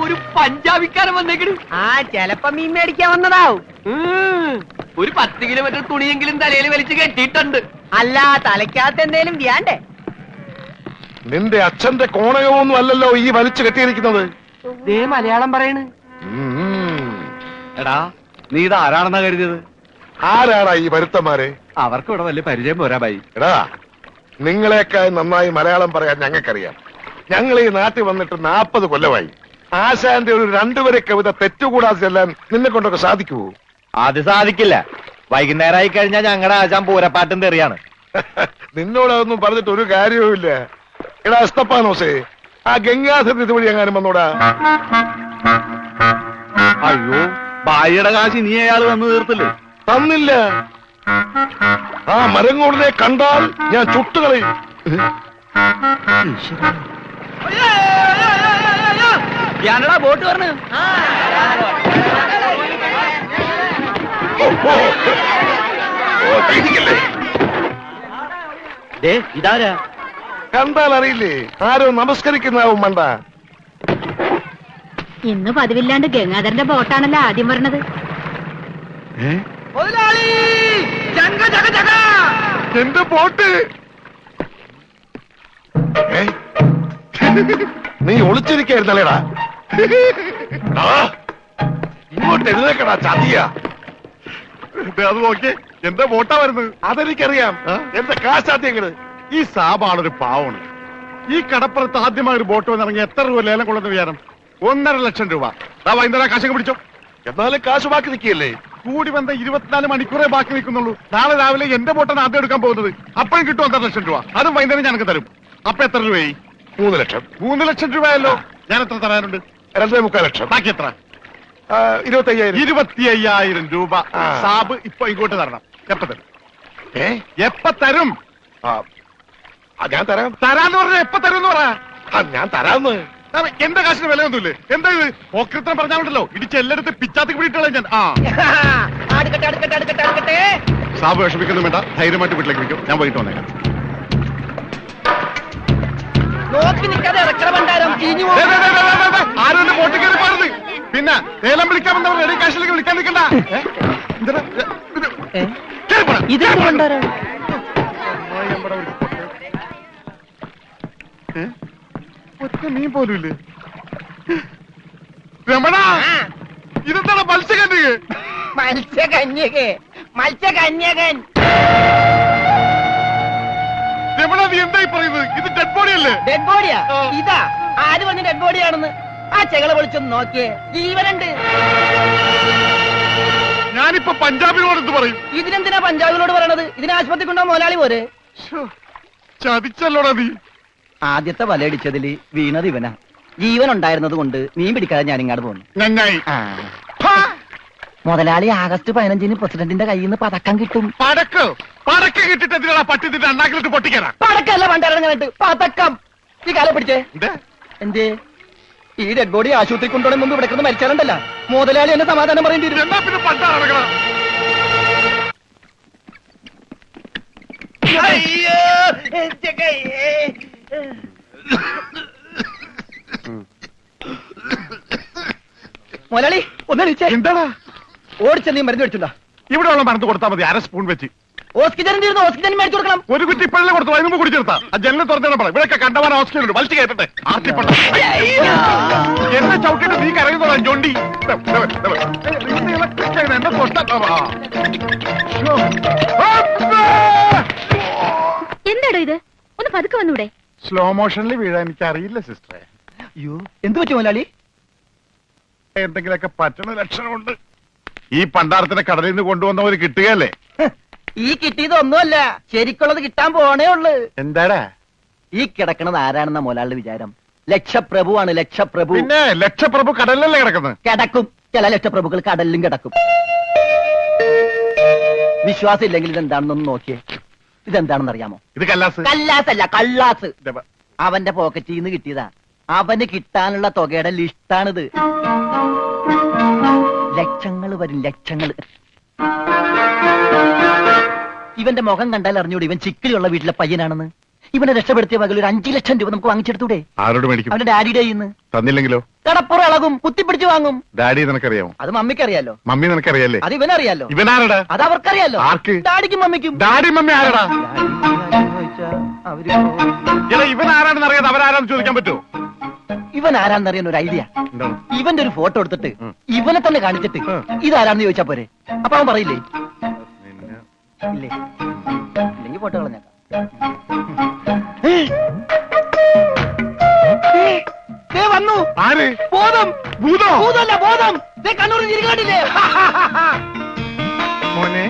ഒരു പഞ്ചാബിക്കാരൻ വന്നേക്കണ്. ചെലപ്പോ മീൻ മേടിക്കാൻ വന്നതാവും. ഒരു 10 കിലോമീറ്റർ തുണിയെങ്കിലും തലയിൽ വലിച്ചു കെട്ടിയിട്ടുണ്ട്. അല്ല, തലയ്ക്കകത്ത് എന്തേലും വ്യാണ്ടേ? നിന്റെ അച്ഛന്റെ കോണകമൊന്നും അല്ലല്ലോ ഈ വലിച്ചു കെട്ടിയിരിക്കുന്നത്. ദേ മലയാളം പറയണ്. എടാ, നീ ഇത് ആരാണെന്നാ കരുതിയത്? ആരാടാ ഈ വരുത്തന്മാരെ? അവർക്ക് ഇവിടെ വലിയ പരിചയം പോരാ ബൈ. എടാ, നിങ്ങളെക്കാൾ നന്നായി മലയാളം പറയാൻ ഞങ്ങൾക്കറിയാം. ഞങ്ങൾ ഈ നാട്ടിൽ വന്നിട്ട് 40 കൊല്ലമായി. ആശാന്റെ ഒരു 2 വരെ കവിത തെറ്റുകൂടാതെ ചെല്ലാൻ നിന്നെ കൊണ്ടൊക്കെ സാധിക്കുവോ? അത് സാധിക്കില്ല. വൈകുന്നേരമായി കഴിഞ്ഞാൽ ഞങ്ങളുടെ ആശാൻ പൂരപ്പാട്ടും തെറിയാണ്. നിന്നോടൊന്നും പറഞ്ഞിട്ട് ഒരു കാര്യവുമില്ല. എടാ എസ്തപ്പാനോസേ, ആ ഗംഗാധരൻ ഇതുവഴി എങ്ങാനും വന്നോടാ. അയ്യോ, ബായിയുടെ കാശ് നീ അയാൾ വന്നു തീർത്തില്ലേ? തന്നില്ല. ആ മരങ്ങോടിനെ കണ്ടാൽ ഞാൻ ചുട്ടുകളയും. ഞാനടാ ബോട്ട് പറഞ്ഞു. ഇതാരാ? കണ്ടാൽ അറിയില്ലേ? ആരോ നമസ്കരിക്കുന്നാവും മണ്ട. ഇന്ന് പതിവില്ലാണ്ട് ഗംഗാധരന്റെ ബോട്ടാണല്ലോ ആദ്യം പറഞ്ഞത്. എന്റെ ബോട്ട് നീ ഒളിച്ചിരിക്കായിരുന്നല്ലേടാ? ഇങ്ങോട്ട് എഴുന്നേക്കടാ ചതിയ. അത് നോക്കി എന്റെ ബോട്ടാ വരുന്നത്. അതെനിക്കറിയാം. എന്റെ കാശാദ്യങ്ങള്. ഈ സാബാണൊരു പാവമാണ്. ഈ കടപ്പുറത്ത് ആദ്യമായി ഒരു ബോട്ട് വന്നിറങ്ങി എത്ര രൂപ ലേലം കൊള്ളുന്ന വിചാരം? 1.5 ലക്ഷം രൂപ. വൈകുന്നേരം കാശൊക്കെ പിടിച്ചോ. എന്നാലും കാശ് ബാക്കി നിൽക്കിയല്ലേ? കൂടി വന്ന 24 മണിക്കൂറേ ബാക്കി നിൽക്കുന്നുള്ളൂ. നാളെ രാവിലെ എന്റെ ബോട്ടാണ് ആദ്യം എടുക്കാൻ പോകുന്നത്. അപ്പോഴും കിട്ടും 1.5 ലക്ഷം രൂപ. അതും വൈകുന്നേരം ഞങ്ങൾക്ക് തരും. അപ്പൊ എത്ര രൂപയായി? 3 ലക്ഷം. 3 ലക്ഷം രൂപയല്ലോ. ഞാൻ എത്ര തരാനുണ്ട്? 2.25 ലക്ഷം. ബാക്കി എത്ര? 25,000. 25,000 രൂപ സാബ് ഇപ്പൊ ഇങ്ങോട്ട് തരണം. എപ്പ തരും? എപ്പ തരും? ഞാൻ തരാം. തരാന്ന് പറഞ്ഞ എപ്പ തരും എന്ന് പറ. ഞാൻ തരാന്ന്. എന്റെ കാശിന് വിലയൊന്നുമില്ലേ? എന്താ ഇത് ഓക്രിത്രം പറഞ്ഞാലുണ്ടല്ലോ, ഇടിച്ച് എല്ലായിടത്തും പിച്ചാത്തി പിടിയിട്ടുള്ള ഞാൻ. സാബ് വിഷമിക്കൊന്നും വേണ്ട, ധൈര്യമായിട്ട് വീട്ടിലേക്ക് വിളിക്കും. ഞാൻ വൈകിട്ട് വന്നേക്കാം. ആരും എന്റെ ബോട്ടിൽ കയറി പാടുന്നത്. പിന്നെ ലേലം വിളിക്കാമെന്നവർ റെഡി കാശിലേക്ക് വിളിക്കാൻ നിൽക്കണ്ട. ഒറ്റ മീൻ പോലും ഇല്ലേ? രമണ, ഇതെന്താണ് മത്സ്യകന്യക? മത്സ്യകന്യകൻ. രമണ, നീ എന്തായി പറയുന്നത്? ഇത് ഡെഡ് ബോഡി അല്ലേ? ഡെഡ് ബോഡിയാ? ഇതാ ആര് പറഞ്ഞ ഡെഡ് ബോഡിയാണെന്ന്? ആ ചെകള വിളിച്ചൊന്ന് നോക്കിയേ, ജീവനുണ്ട്. ഞാനിപ്പോ പഞ്ചാബിനോട് എന്ത് പറയും? ഇതിനെന്തിനാ പഞ്ചാബിനോട് പറയണത്? ഇതിന് ആശുപത്രി കൊണ്ടോ മുതലാളി പോരെ? ചതിച്ചല്ലോടാ നീ. ആദ്യത്തെ വലയടിച്ചതില് വീണത് ഇവനാ. ജീവൻ ഉണ്ടായിരുന്നത് കൊണ്ട് മീൻ പിടിക്കാതെ ഞാൻ ഇങ്ങോട്ട് പോന്നു. നന്നായി. മുതലാളി ആഗസ്റ്റ് 15-ന് പ്രസിഡന്റിന്റെ കയ്യിൽ നിന്ന് പതക്കം കിട്ടും. പടക്ക് കിട്ടിട്ട് എന്തിനാ പട്ടിത്തിന്റെ അണ്ണാക്കിലിട്ട് പൊട്ടിക്കാനാ? പടക്കല്ല പണ്ടിറങ്ങാനായിട്ട് പതക്കം. ഈ കാലം പിടിച്ചേ. എന്തേ ഈ ഡെഡ് ബോഡി ആശുപത്രി കൊണ്ടുപോകണം മുമ്പ് ഇവിടെ കിടന്ന് മരിച്ചാറുണ്ടല്ല. മുതലാളി എന്നെ സമാധാനം പറയേണ്ടി വരും. എന്നാ പിന്നെ പണ്ടാ നടക്കണം. മുതലാളി ഒന്ന് വിളിച്ചേ. എന്താടാ? ഓടിച്ച നീ മരുന്ന് മേടിച്ചിട്ടുണ്ടോ? ഇവിടെ ഉള്ള മരുന്ന് കൊടുത്താൽ മതി. 1/2 സ്പൂൺ വെച്ച്. ഓക്സിജൻ തീർന്നു. ഓക്സിജൻ മേടിച്ചു കൊടുക്കണം. ഒരു കുറ്റി ഇപ്പോഴേ കൊടുത്തു. അതിന് കുടിച്ചെടുത്താ ആ ജനലിൽ തുറന്നിടാൻ പറ. ഇവിടെയൊക്കെ കണ്ടവാൻ ഓക്സിജൻ ഉണ്ട്. വലിച്ചു കയറ്റട്ടെ. ആർത്തിപ്പണ്ട എന്നെ ചവിട്ടിട്ട് നീ കരയുന്നോളാം ജോണ്ടി. എന്നെ എന്താടോ ഇത്? ഒന്ന് പതുക്കെ വന്നൂടെ? സ്ലോ മോഷനിൽ വീഴാൻ എനിക്ക് അറിയില്ല സിസ്റ്ററെ. അയ്യോ, എന്ത് പറ്റി മുതലാളി? എന്തെങ്കിലുമൊക്കെ പറ്റണ ലക്ഷണമുണ്ട്. ഈ പണ്ടാരത്തിനെ കടലിൽ നിന്ന് കൊണ്ടുവന്നവര് കിട്ടുകയല്ലേ? ഈ കിട്ടിയതൊന്നുമല്ല, ശരിക്കുള്ളത് കിട്ടാൻ പോണേ ഉള്ളു. എന്താടാ ഈ കിടക്കണത് ആരാണെന്ന മുതലാളിയുടെ വിചാരം? ലക്ഷപ്രഭുവാണ്. ലക്ഷപ്രഭു. പിന്നെ ലക്ഷപ്രഭു കടലിലല്ലേ കിടക്കുന്നത്? കിടക്കും. ചില ലക്ഷപ്രഭുക്കൾ കടലിലും കിടക്കും. വിശ്വാസം ഇല്ലെങ്കിൽ ഇതെന്താണെന്നൊന്ന് നോക്കിയേ. ഇതെന്താണെന്ന് അറിയാമോ? ഇത് കല്ലാസ്. കല്ലാസല്ല, കള്ളാസ്. അവന്റെ പോക്കറ്റിൽ നിന്ന് കിട്ടിയതാ. അവന് കിട്ടാനുള്ള തുകയുടെ ലിസ്റ്റാണിത്. ലക്ഷങ്ങൾ വരും, ലക്ഷങ്ങൾ. ഇവന്റെ മുഖം കണ്ടാൽ അറിഞ്ഞൂടെ ഇവൻ ചിക്കിളിയുള്ള വീട്ടിലെ പയ്യനാണെന്ന്? ഇവനെ രക്ഷപ്പെടുത്തിയ മകൾ ഒരു 5 ലക്ഷം രൂപ നമുക്ക് വാങ്ങിച്ചെടുത്തൂടെ? ആരോട് മേടിക്കും? അവന്റെ ഡാഡിയുടെ കയ്യിൽ നിന്ന്. തന്നില്ലെങ്കിലോ? കടപ്പുറം ഇളകും, കുത്തിപ്പിടിച്ച് വാങ്ങും. ഡാഡി നിനക്കറിയാമോ? അത് മമ്മിക്കറിയാലോ. മമ്മി നിനക്കറിയാലേ? അത് ഇവനറിയാലോ. ഇവനാരടാ? അത് അവർക്കറിയാലോ. ആർക്ക്? ഡാഡിക്കും മമ്മിക്കും. ഡാഡി മമ്മി ആരടാ? അവര് എടാ ഇവൻ ആരാണെന്ന് അറിയാതെ അവരാരാന്ന് ചോദിക്കാൻ പറ്റുമോ? ഇവൻ ആരാന്നറിയാൻ ഒരു ഐഡിയ. എന്താണ്? ഇവന്റെ ഒരു ഫോട്ടോ എടുത്തിട്ട് ഇവനെ തന്നെ കാണിച്ചിട്ട് ഇതാരാന്ന് ചോദിച്ചാ പോരെ. അപ്പൊ അവൻ പറയില്ലേ? ഇല്ലേ? ഇല്ലെങ്കിൽ ഫോട്ടോ കളഞ്ഞേക്കാം. ദേ വന്നു. ആര്? ബോധം. ഭൂതോ? ഭൂതമല്ല, ബോധം. ദേ കണ്ണൂരിൽ ചിരിക്കാണ്ടില്ലേ? മോനെ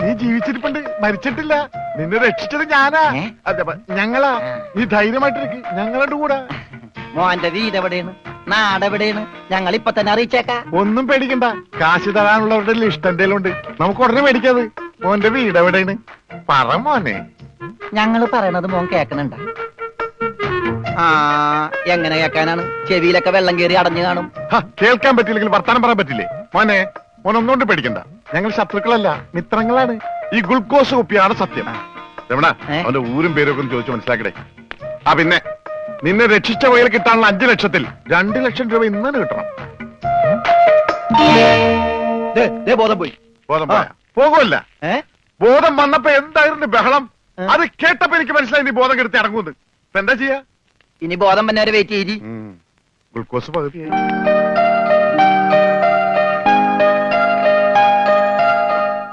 നീ ജീവിച്ചിരിപ്പുണ്ട്, മരിച്ചിട്ടില്ല. നിന്നെ രക്ഷിച്ചത് ഞാനാ. ഏ? അതെ ഞങ്ങളാ. നീ ധൈര്യമായിട്ടിരിക്ക്, ഞങ്ങളുടെ കൂടെ. മോന്റെ വീട് എവിടെയാണ്, നാടെവിടെയാണ്, ഞങ്ങൾ ഇപ്പൊ തന്നെ അറിയിച്ചേക്കാ. ഒന്നും പേടിക്കണ്ട, കാശ് തരാനുള്ളവരുടെ ലിസ്റ്റ് എന്തെങ്കിലും ഉണ്ട്, നമുക്ക് ഉടനെ മേടിക്കാത്. മോന്റെ വീട് എവിടെയാണ് പറ മോനെ. ഞങ്ങള് പറയണത് മോൻ കേക്കണുണ്ട? ആ, എങ്ങനെ കേക്കാനാണ്? ചെവിയിലൊക്കെ വെള്ളം കയറി അടഞ്ഞു കാണും. കേൾക്കാൻ പറ്റില്ലെങ്കിൽ വർത്താനം പറയാൻ പറ്റില്ലേ? മോനെ മോനൊന്നുകൊണ്ട് പേടിക്കണ്ട, ഞങ്ങൾ ശത്രുക്കളല്ല, മിത്രങ്ങളാണ്. ഈ ഗ്ലൂക്കോസ് കുപ്പിയാണ് സത്യം. രമണ, അവന്റെ ഊരും പേരും ഒക്കെ ഒന്ന് ചോദിച്ചു മനസ്സിലാക്കടേ. ആ പിന്നെ നിന്നെ രക്ഷിച്ച വകയിൽ കിട്ടാനുള്ള 5 ലക്ഷത്തിൽ 2 ലക്ഷം രൂപ ഇന്ന് കിട്ടണം. ബോധം പോയി. ബോധം പോയാ? പോകുമല്ല. ബോധം വന്നപ്പോ എന്തായിരുന്നു ബഹളം? അത് കേട്ടപ്പോ എനിക്ക് മനസ്സിലായി നീ ബോധം കെടുത്തി ഇറങ്ങുന്നത്. ഇപ്പൊ എന്താ ചെയ്യാ? ഇനി ബോധം വന്നെ വരെ വെയിറ്റ് ചെയ്തി. ഗ്ലൂക്കോസ് പകുതിയായി.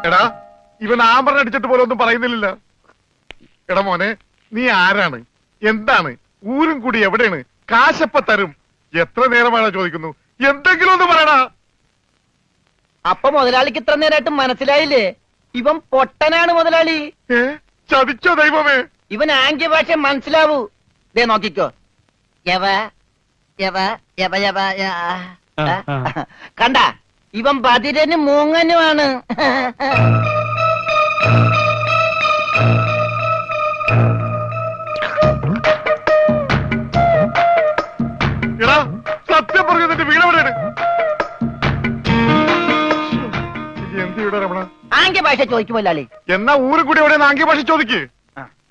എടാ ഇവൻ ആമ്പറിന് അടിച്ചിട്ട് പോലെ ഒന്നും പറയുന്നില്ല. എടാ മോനെ നീ ആരാണ്, എന്താണ്, ഊരും കൂടി എവിടെയാണ്, കാശപ്പ തരും, എത്ര നേരമാണ് ചോദിക്കുന്നു, എന്തെങ്കിലും ഒന്ന് പറയടാ. അപ്പൊ മുതലാളിക്ക് ഇത്ര നേരമായിട്ട് മനസ്സിലായില്ലേ? ഇവൻ പൊട്ടനാണ് മുതലാളി. ചതിച്ചോ ദൈവമേ? ഇവൻ ആംഗ്യ ഭാഷ മനസ്സിലാവൂ. ദേ നോക്കിക്കോ. യവ യവ യവ യവ കണ്ട, ഇവൻ ബദിരനും മൂങ്ങനുമാണ്. എടാ സത്യം പറഞ്ഞു, നിന്റെ വീട് എവിടെയാണ്? എന്ത് വീടാ രമണ? ആംഗ്യ ഭാഷ ചോദിക്കും മുതലാളി. എന്നാ ഊരും കൂടി എവിടെയാണ് ആംഗ്യ ഭാഷ ചോദിക്ക്.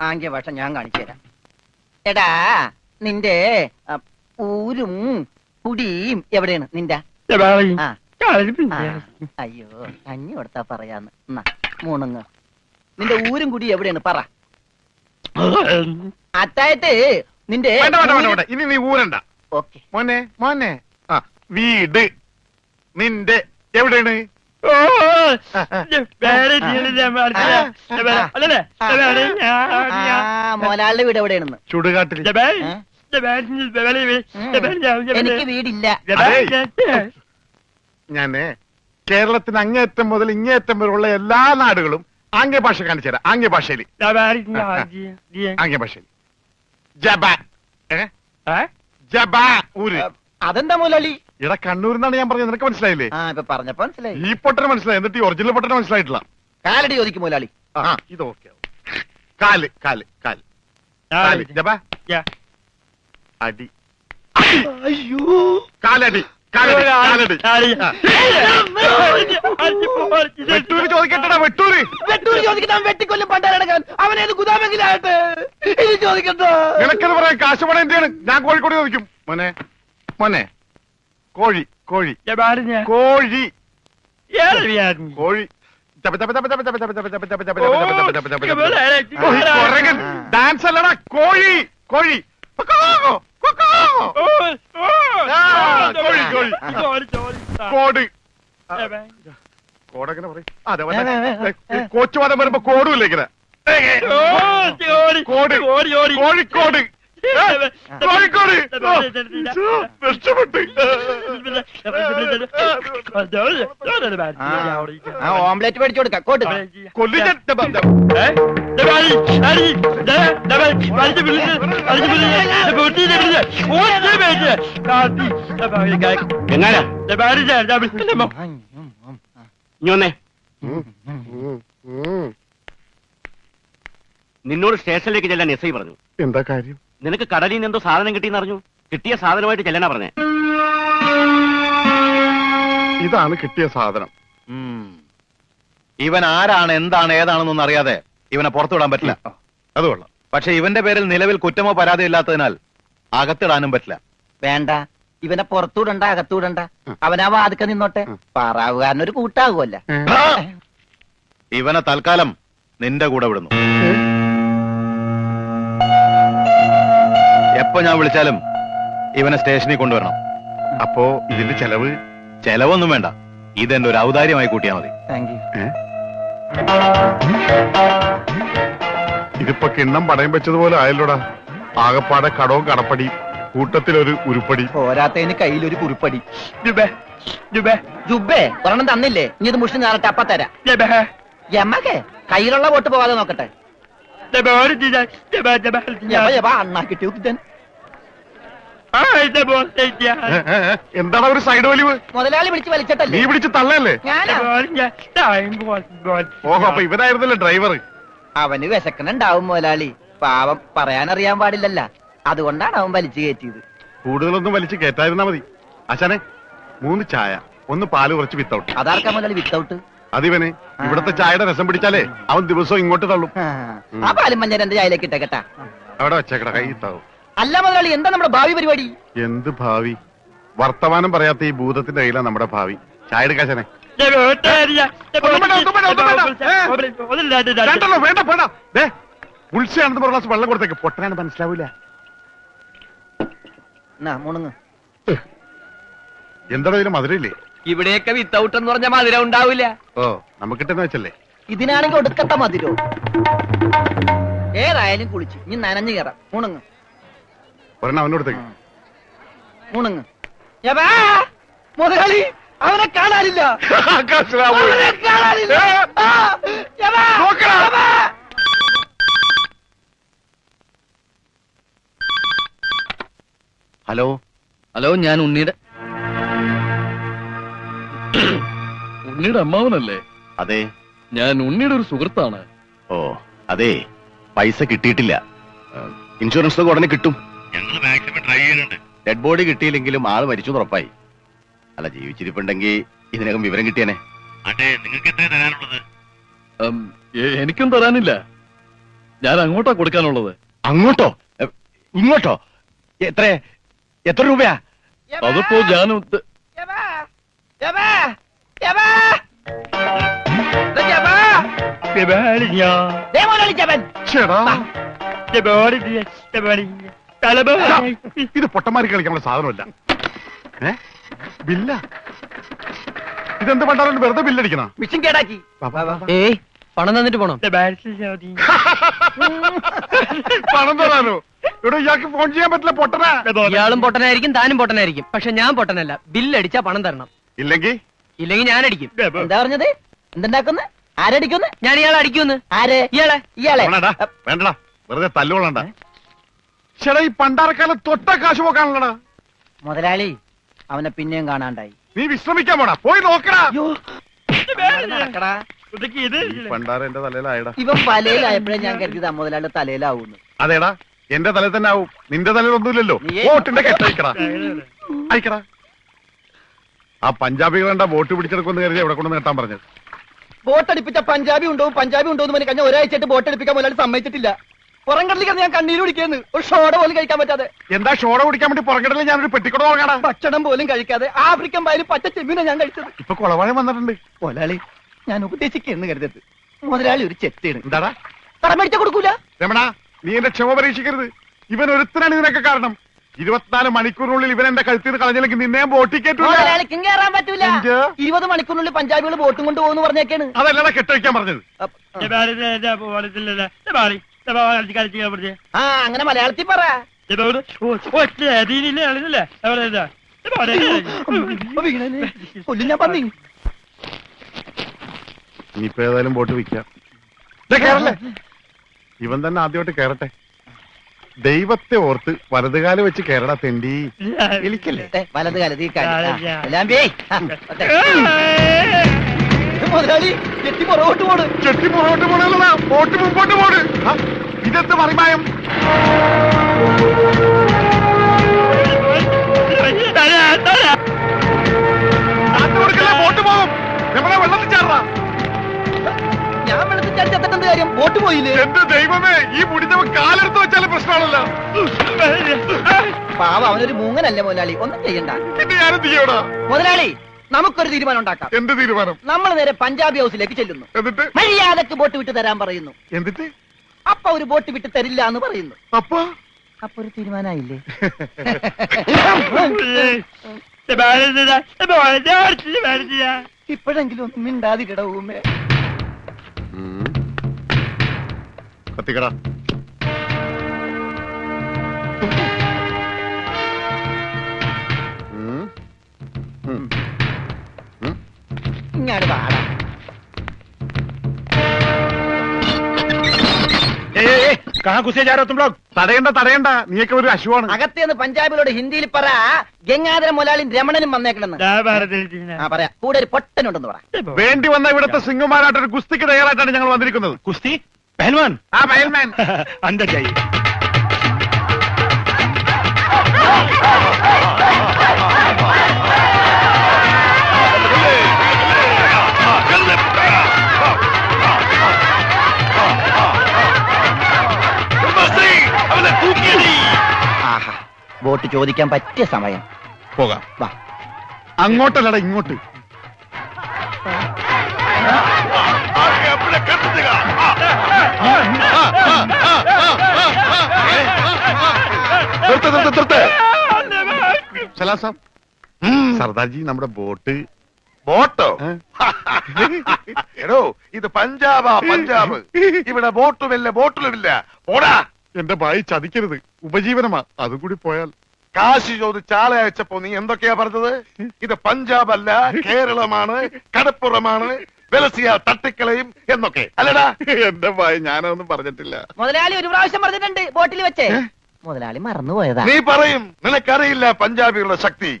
ആംഗ്യ ഭാഷ ഞാൻ കാണിച്ചു തരാം. എടാ നിന്റെ ഊരും കുടിയും എവിടെയാണ് നിന്റെ? ആ. അയ്യോ കഞ്ഞി കൊടുത്താ പറയാന്ന്. എന്നാ മൂണുങ്ങ്. നിന്റെ ഊരും കുടി എവിടെയാണ് പറ. അത്തായത് നിന്റെ വേണ്ട വേണ്ട വേണ്ട വേണ്ട, ഇനി നീ ഊരണ്ട. ഓക്കെ. മോനെ മോനെ ആ വീട് നിന്റെ എവിടെയാണ്? മോലാളിന്റെ വീട് എവിടെയാണെന്ന്. ചുടുകാട്ടിൽ. എനിക്ക് വീടില്ല. ഞാന് കേരളത്തിന് അങ്ങേയറ്റം മുതൽ ഇങ്ങേയറ്റം വരെയുള്ള എല്ലാ നാടുകളും ആംഗ്യ ഭാഷ കാണിച്ചു തരാം. ആംഗ്യ ഭാഷയിൽ ആംഗ്യ ഭാഷയിൽ ജബ ജബ ഊര്. അതെന്താ മുതലാളി? ഇവിടെ കണ്ണൂരിന്നാണ് ഞാൻ പറഞ്ഞത്, നിനക്ക് മനസ്സിലായില്ലേ? ആ ഇപ്പൊ പറഞ്ഞപ്പോ മനസ്സിലായി. ഈ പൊട്ടന് മനസ്സിലായി, എന്നിട്ട് ഈ ഒറിജിനൽ പൊട്ടന് മനസ്സിലായിട്ടില്ല. കാലടി ചോദിക്കും മുതലാളി. ആ ഇത് ഓക്കെ. കാല് കാല് കാല് കാല് ജബ അടി. അയ്യോ കാലടി കാലടി കാലടി. വെട്ടൂര് ചോദിക്കട്ടെടാ, വെട്ടൂര്. വെട്ടൂര് ചോദിക്കാൻ വെട്ടിക്കൊല്ലും പണ്ടാരടക്കാൻ. അവനേത് ഗുദാമെങ്കിലാകട്ടെ. ഇത് ചോദിക്കട്ടോ. നിനക്കെന്ന് പറയാൻ കാശ് പണം എന്തിനാണ്? ഞാൻ കോഴിക്കോട് ചോദിക്കും. മോനെ മോനെ കോഴി കോഴി കോഴി കോഴി ഡാൻസ് അല്ലടാ, കോഴി കോഴി കോഴി കോഴി കോട് കോടെങ്ങനെ പറയും? അതെ കോച്ചുവാദം വരുമ്പോ കോടുമില്ല ഇങ്ങനെ. കോട് കോഴിക്കോട് കോഴിക്കോട് രക്ഷപ്പെട്ട്. ഓംലെറ്റ് മേടിച്ചു കൊടുക്കാം. കോട്ട് കൊല്ലിച്ച നിന്നോട് സ്റ്റേഷനിലേക്ക് ചെല്ലാൻ എസ് ഐ പറഞ്ഞു. എന്താ കാര്യം? നിനക്ക് കടലിൽ നിന്ന് എന്തോ സാധനം കിട്ടിയെന്ന് അറിഞ്ഞു. കിട്ടിയ സാധനമായിട്ട് ചെല്ലാനാ പറഞ്ഞേ. ഇതാണ് കിട്ടിയ സാധനം. ഇവൻ ആരാണ്, എന്താണ്, ഏതാണെന്നൊന്നും അറിയാതെ ഇവനെ പുറത്തുവിടാൻ പറ്റില്ല. അത് കൊള്ളാം. പക്ഷെ ഇവന്റെ പേരിൽ നിലവിൽ കുറ്റമോ പരാതിയോ ഇല്ലാത്തതിനാൽ അകത്തിടാനും പറ്റില്ല. വേണ്ട, ഇവനെ പുറത്തൂടണ്ട അകത്തൂടണ്ട, അവനാ വാതുക്ക നിന്നോട്ടെ. പാറാവുകാരനൊരു കൂട്ടാകുമല്ല. ഇവനെ തൽക്കാലം നിന്റെ കൂടെ വിടുന്നു. എപ്പോ ഞാൻ വിളിച്ചാലും ഇവനെ സ്റ്റേഷനിൽ കൊണ്ടുവരണം. അപ്പോ ഇതിന്റെ ചെലവ്? ചെലവൊന്നും വേണ്ട, ഇതെന്റെ ഒരു ഔദാര്യമായി കൂട്ടിയാ മതി. Thank you. ഇതിപ്പോ കിണ്ണം പടയം വെച്ചതുപോലെ ആയല്ലോടാ. ആകപ്പാടെ കടവും കടപ്പടി, കൂട്ടത്തിലൊരു ഉരുപ്പടി. പോരാത്തതിന് കയ്യിലൊരു കുറിപ്പടി. ജുബേ ഒരെണ്ണം തന്നില്ലേ, ഇനി ഇത് മുഷിന് നേരട്ടെ, അപ്പ തരാം. എമ്മക്കെ കയ്യിലുള്ള വോട്ട് പോവാതെ നോക്കട്ടെ. അണ്ണാക്കിട്ട് എന്താണ് ഒരു സൈഡ് വലിവ്? മുതലാളി പിടിച്ച് വലിച്ചിട്ടല്ലേ? നീ പിടിച്ച് തള്ളല്ലേ? ഞാനാ. ഓഹോ, അപ്പൊ ഇവനായിരുന്നല്ലേ ഡ്രൈവർ? അവന് വിശക്കണുണ്ടാവും മുതലാളി, പാവം പറയാനറിയാൻ പാടില്ലല്ല, അതുകൊണ്ടാണ് അവൻ വലിച്ചു കയറ്റിയത്. കൂടുതലൊന്നും വലിച്ച് കേറ്റായിരുന്നാ മതി. ആശാനെ, 3 ചായ, 1 പാല് കുറച്ച് വിത്തൗട്ട്. അതാർക്കാ മുതലാളി വിത്തൗട്ട്? അതിവന് ഇവിടത്തെ ചായയുടെ രസം പിടിച്ചാലേ അവൻ ദിവസവും ഇങ്ങോട്ട് തള്ളും. ആ പാലും മഞ്ഞ എന്റെ ചായയിലേക്ക് ഇട്ടേക്കട്ടാ. അവിടെ വെച്ചേക്കട, കൈ ഇത്താവും. അല്ല മുതലാളി, എന്താ നമ്മുടെ ഭാവി പരിപാടി? എന്ത് ഭാവി? വർത്തമാനം പറയാത്ത ഈ ഭൂതത്തിന്റെ കയ്യിലാണ് നമ്മുടെ ഭാവി. ചായ എടുക്കാശനെ. വേണ്ട വേണ്ട, ഉത്സയാണെന്ന് പറഞ്ഞ വെള്ളം കൊടുത്തേക്ക്, പൊട്ടനാണ് മനസ്സിലാവൂല. മുണുങ്ങ്. എന്താണ് ഇതിന് മധുരയില്ലേ? ഇവിടെയൊക്കെ വിത്തൗട്ട് എന്ന് പറഞ്ഞ മധുരം ഉണ്ടാവില്ല. ഓ, നമുക്കിട്ടെന്ന് വെച്ചല്ലേ. ഇതിനാണെങ്കിൽ ഒടുക്കത്ത മധുരോ. ഏതായാലും കുളിച്ച് ഇനി നനഞ്ഞു കയറാം. മുണുങ്ങ് ഒരെണ്ണം അവനോടത്തേക്ക്. മുണുങ്ങ്. മുതലാളി, അവനെ കാണാനില്ല. അവനെ കാണാനില്ല. ഹലോ ഹലോ, ഞാൻ ഉണ്ണിയുടെ അമ്മാവനല്ലേ? അതെ. ഞാൻ ഉണ്ണിയുടെ ഒരു സുഹൃത്താണ്. ഓ അതെ, പൈസ കിട്ടിയിട്ടില്ല. ഇൻഷുറൻസ് ഉടനെ കിട്ടും. ഞങ്ങൾ മാക്സിമം ട്രൈ ചെയ്യുന്നുണ്ട്. ഡെഡ് ബോഡി കിട്ടിയില്ലെങ്കിലും ആള് മരിച്ചു ഉറപ്പായി. അല്ല, ജീവിച്ചിരിപ്പുണ്ടെങ്കിൽ ഇതിനകം വിവരം കിട്ടിയനെ. അതെ, നിങ്ങൾക്ക് എത്ര തരാനുള്ളത്? എനിക്കും തരാനില്ല, ഞാൻ അങ്ങോട്ടാ കൊടുക്കാനുള്ളത്. അങ്ങോട്ടോ ഇങ്ങോട്ടോ? എത്ര രൂപയാ? അതിപ്പോ ഞാൻ ഇത് പൊട്ടന്മാരി കളിക്കാനുള്ള സാധനമല്ല. ബില്ല ഇതെന്ത് പണ്ടാലും വെറുതെ ബില്ലടിക്കണ? മിഷൻ കേടാക്കി. പണം തന്നിട്ട് പോണം. പണം തരാനോ? ഇവിടെ ഇയാൾക്ക് ഫോൺ ചെയ്യാൻ പറ്റില്ല, പൊട്ടനാ. ഇയാളും പൊട്ടനായിരിക്കും, താനും പൊട്ടനായിരിക്കും, പക്ഷെ ഞാൻ പൊട്ടനല്ല. ബില്ലടിച്ചാ പണം തരണം. ഇല്ലെങ്കിൽ ഞാൻ അടിക്കും. എന്താ പറഞ്ഞത്? എന്തുണ്ടാക്കുന്നു? ആരടിക്കുന്നു? ഞാൻ ഇയാളെ അടിക്കുമെന്ന്. ആരെ? ഇയാളെ. വേണ്ടടാ, വെറുതെ തല്ലുകൊള്ളണ്ട. ചേട്ടാ, ഈ പണ്ടാരക്കാലം തൊട്ട കാശ് പോക്കാണല്ലടാ. മുതലാളി, അവനെ പിന്നെയും കാണാണ്ടായി. നീ വിശ്രമിക്കാൻ പോടാ, പോയി നോക്കടാ. നടക്കടാ. പണ്ടാര എന്റെ തലയിലായടാ. ഇവൻ വലയിലായപ്പോഴേ ഞാൻ കരുതിയത് മുതലാളിയുടെ തലയിലാവൂന്ന്. അതേടാ, എന്റെ തലയിൽ തന്നെ ആവും, നിന്റെ തലയിൽ ഒന്നുമില്ലല്ലോ. നീയേ വോട്ടിന്റെ കെട്ടയക്കടാ, അയക്കടാ. ആ പഞ്ചാബികളെന്താ വോട്ട് പിടിച്ചെടുക്കുമെന്ന് കരുതി എവിടെ കൊണ്ട് നേട്ടാൻ പറഞ്ഞത്? ബോട്ടടിപ്പിച്ച പഞ്ചാബി ഉണ്ടോ എന്ന് കഴിഞ്ഞ ഒരാഴ്ചയായിട്ട് ബോട്ടടിപ്പിക്കാൻ മുതലാളി സമ്മതിച്ചിട്ടില്ല. പുറംകടലിൽ ഞാൻ കണ്ണീര് കുടിക്കുന്നു, ഒരു ഷോട പോലും കഴിക്കാൻ പറ്റാതെ. എന്താ ഷോട കുടിക്കാൻ വേണ്ടി പുറംകടലിൽ ഞാനൊരു പെട്ടിക്കട വാങ്ങാടാ. ഭക്ഷണം പോലും കഴിക്കാതെ ആഫ്രിക്കൻ പായലും പച്ച ചെമ്മീനാ ഞാൻ കഴിച്ചത്. ഇപ്പൊ കൊളവാഴം വന്നിട്ടുണ്ട്. മുതലാളി, ഞാൻ ഉപദേശിക്കുന്നു കരുതരുത്. മുതലാളി ഒരു ചെത്തിയാണ്. എന്താടാ? കടം മേടിച്ച കൊടുക്കൂല. രമണ, നീ എന്റെ ക്ഷമ പരീക്ഷിക്കരുത്. ഇവൻ ഒരുത്തനാണ് ഇതിനൊക്കെ കാരണം. 24 മണിക്കൂറിനുള്ളിൽ ഇവൻ എന്റെ കഴുത്തിൽ കളഞ്ഞില്ലെങ്കിൽ നിന്നെ ബോട്ടിക്കേറ്റൂല. മുതലാളിക്കും കയറാൻ പറ്റൂല. 20 മണിക്കൂറിനുള്ളിൽ പഞ്ചാബികൾ ബോട്ടും കൊണ്ട് പോകുന്നു പറഞ്ഞേക്കാണ്. അതല്ലടാ കെട്ടഴിക്കാൻ പറഞ്ഞത്. ആ, അങ്ങനെ മലയാളത്തിൽ പറ. കൊല്ലും ഞാൻ പന്നി. ഇനിയിപ്പോ ഏതായാലും ബോട്ട് വിൽക്കാം. കേറല്ലേ, ഇവൻ തന്നെ ആദ്യമായിട്ട് കേറട്ടെ. ദൈവത്തെ ഓർത്ത് വലതുകാലം വെച്ച് കേരള തെണ്ടി. വിളിക്കല്ലേ വലത് കാലത്ത് ഈ മുതലാളി ചെട്ടി പുറകോട്ട് പോണ്. ചെട്ടി പുറകോട്ട് പോണല്ലടാ, ബോട്ട് മുമ്പോട്ട് പോണ്. ഇതെന്ത് മറിമായം? ബോട്ട് പോകും. നമ്മളെ വെള്ളത്തിൽ ചാടാ. ഞാൻ വെള്ളത്തിൽ ബോട്ടടിച്ചെത്തേണ്ട കാര്യം? ബോട്ട് പോയില്ലേ? എന്റെ ദൈവമേ, ഈ മുടിഞ്ഞവൻ കാലെടുത്ത് വെച്ചാലും പ്രശ്നമാണല്ലോ. പാവ, അവനൊരു മൂങ്ങനല്ലേ മുതലാളി, ഒന്നും ചെയ്യണ്ട. പിന്നെ ഞാനെന്ത് ചെയ്യടാ? മുതലാളി, നമുക്കൊരു തീരുമാനം ഉണ്ടാക്കാം. എന്ത് തീരുമാനം? നമ്മൾ നേരെ പഞ്ചാബി ഹൗസിലേക്ക് ചെല്ലുന്നു. എന്നിട്ട് മര്യാദക്ക് ബോട്ട് വിട്ട് തരാൻ പറയുന്നു. എന്നിട്ട് അപ്പൊ ഒരു ബോട്ട് വിട്ട് തരില്ല എന്ന് പറയുന്നു. അപ്പൊ അപ്പൊ ഒരു തീരുമാനമായില്ലേ? ഇപ്പോഴെങ്കിലും ഒന്നും മിണ്ടാതിരിട ഊമേ. കത്തിക്കടാ. ഇങ്ങാട് പാടാ. തടയണ്ട, നീയൊക്കെ ഒരു അശുവാണ്. അകത്തേന്ന് പഞ്ചാബിലോട് ഹിന്ദിയിൽ പറ, ഗംഗാധര മുതലാളിയും രമണനും വന്നേക്കണെന്ന്. പറയാ, കൂടെ ഒരു പൊട്ടനുണ്ടെന്ന് പറ. വേണ്ടി വന്ന ഇവിടുത്തെ സിംഗുമാരായിട്ട് ഒരു കുസ്തിക്ക് തയ്യാറായിട്ടാണ് ഞങ്ങൾ വന്നിരിക്കുന്നത്. കുസ്തി പഹൽവാൻ ആ പഹൽമാൻ अंदर जाइए. ആഹാ, ബോട്ട് ചോദിക്കാൻ പറ്റിയ സമയം. പോകാം. വാ. അങ്ങോട്ടല്ലടാ, ഇങ്ങോട്ട്. സർദാർജി, നമ്മുടെ ബോട്ട്. ബോട്ടോ? എടോ, ഇത് പഞ്ചാബാ, പഞ്ചാബ്. ഇവിടെ ബോട്ടുമില്ല, ബോട്ടിലുമില്ല. പോടാ. എന്റെ ഭായി ചതിക്കരുത്, ഉപജീവനമാ. അതും കൂടി പോയാൽ. കാശ് ചോദിച്ച് ആളെ അയച്ചപ്പോ നീ എന്തൊക്കെയാ പറഞ്ഞത്? ഇത് പഞ്ചാബ് അല്ല, കേരളമാണ്, കടപ്പുറമാണ്, വെലസിയ തട്ടിക്കളയും എന്നൊക്കെ അല്ലടാ. എന്റെ ഭായി, ഞാനതൊന്നും പറഞ്ഞിട്ടില്ല. മുതലാളി ഒരു പ്രാവശ്യം പറഞ്ഞിട്ടുണ്ട് ബോട്ടിൽ വെച്ചേ. മുതലാളി മറന്നുപോയതാ. നീ പറയും നിനക്കറിയില്ല പഞ്ചാബികളുടെ ശക്തി.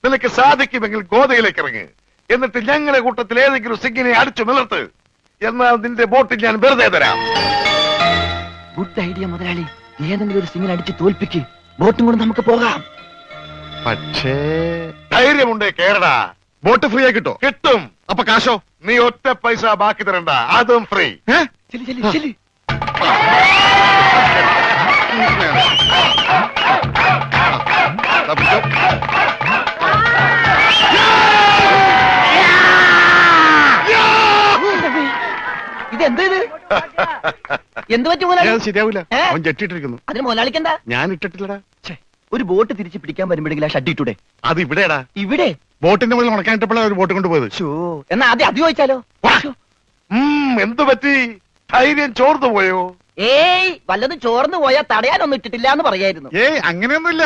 നിനക്ക് സാധിക്കുമെങ്കിൽ ഗോതയിലേക്ക് ഇറങ്ങ്. എന്നിട്ട് ഞങ്ങളുടെ കൂട്ടത്തിൽ ഏതെങ്കിലും സിംഗിനെ അടിച്ചു നിലർത്ത്. എന്നാൽ നിന്റെ ബോട്ടിൽ ഞാൻ വെറുതെ തരാം. ഗുഡ് ഐഡിയ മുതലാളി. ഏതെങ്കിലും ഒരു സിംഗിനെ അടിച്ച് തോൽപ്പിക്ക്. ബോട്ടും കൊണ്ട് നമുക്ക് പോകാം. പക്ഷേ ധൈര്യമുണ്ടേ കേരടാ. ബോട്ട് ഫ്രീ ആയി കിട്ടോ? കിട്ടും. അപ്പൊ കാശോ? നീ ഒറ്റ പൈസ ബാക്കി തരണ്ട, അതും ഫ്രീ. ചെല്ലി ചെല്ലി ചെല്ലി. ഇതെന്ത് ഇത്? എന്ത് പറ്റും മുതലാളി? ശരിയാവില്ല, ഏ? അവൻ ജെട്ടിട്ടിരിക്കുന്നു. അതിന് മുതലാളിക്കെന്താ? ഞാൻ ഇട്ടിട്ടില്ലടാ. ഒരു ബോട്ട് തിരിച്ച് പിടിക്കാൻ വരുമ്പോഴെങ്കിൽ ആ ഷഡ് ഇട്ടൂടെ? അത് ഇവിടെടാ. ഇവിടെ ബോട്ടിന്റെ മുകളിൽ ഉണക്കാനിട്ടപ്പോഴാണ് ഒരു ബോട്ട് കൊണ്ടുപോയത്. എന്നാ ആദ്യം അത് ചോദിച്ചാലോ? എന്തു പറ്റി? ധൈര്യം ചോർന്നു പോയോ? ഏയ്, വല്ലതും ചോർന്നു പോയാൽ തടയാനൊന്നും ഇട്ടിട്ടില്ല എന്ന് പറയായിരുന്നു. ഏയ്, അങ്ങനെയൊന്നുമില്ല.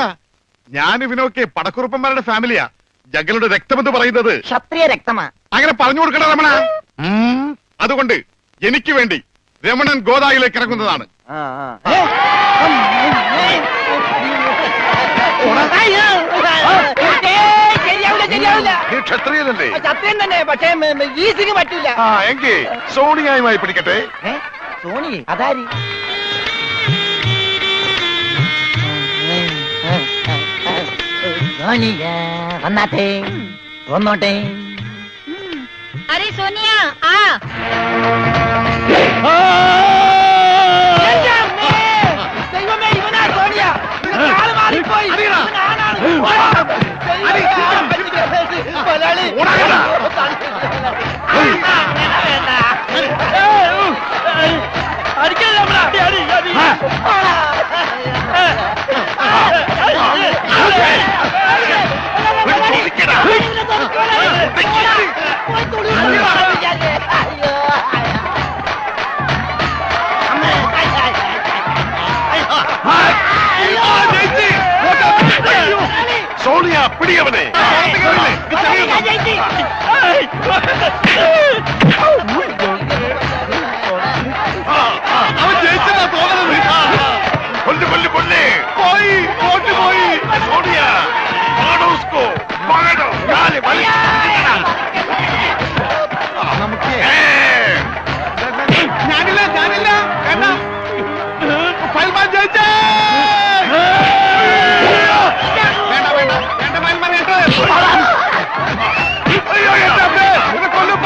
ഞാൻ ഇവനൊക്കെ പടക്കുറുപ്പന്മാരുടെ ഫാമിലിയാ. ജഗലുടെ രക്തമെന്ന് പറയുന്നത് ക്ഷത്രിയ രക്തമാ. അങ്ങനെ പറഞ്ഞു കൊടുക്കണ രമണ. അതുകൊണ്ട് എനിക്ക് വേണ്ടി രമണൻ ഗോദായിലേക്ക് ഇറങ്ങുന്നതാണ്. നീ ക്ഷത്രിയനല്ലേ? സത്യം തന്നെ, പക്ഷേ ഈ സിംഗ് പറ്റില്ല. എങ്കിൽ സോണിയായുമായി പിടിക്കട്ടെ. സോണി അതാരി? സോണിയ വന്നാട്ടെ, വന്നോട്ടെ. अरे सोनिया आ. ദൈവമേ, ഇവനാ സോണിയ. ആള് മാറിപ്പോയി. ഇവനാണാണ്. മുതലാളി. അടിക്കല്ല. സോണിയ, പിടിയവനെ. അവൻ ജയിച്ചെന്നാ തോന്നുന്നത്. കൊല്ല് കൊല്ല് കൊല്ല്. പോയി, ബോട്ട് പോയി. സോണിയ, മാടോ ഉസ്കോ, മാടോ. കാല് വലി. നമുക്ക് ഞാനില്ല വേണ്ട. പൽമാൻ ജയിച്ചേ. വേണ്ട പൽമാൻ കേട്ടോ. അയ്യോ, എന്റെ അമ്മേ. ഇവനെ കൊല്ലും.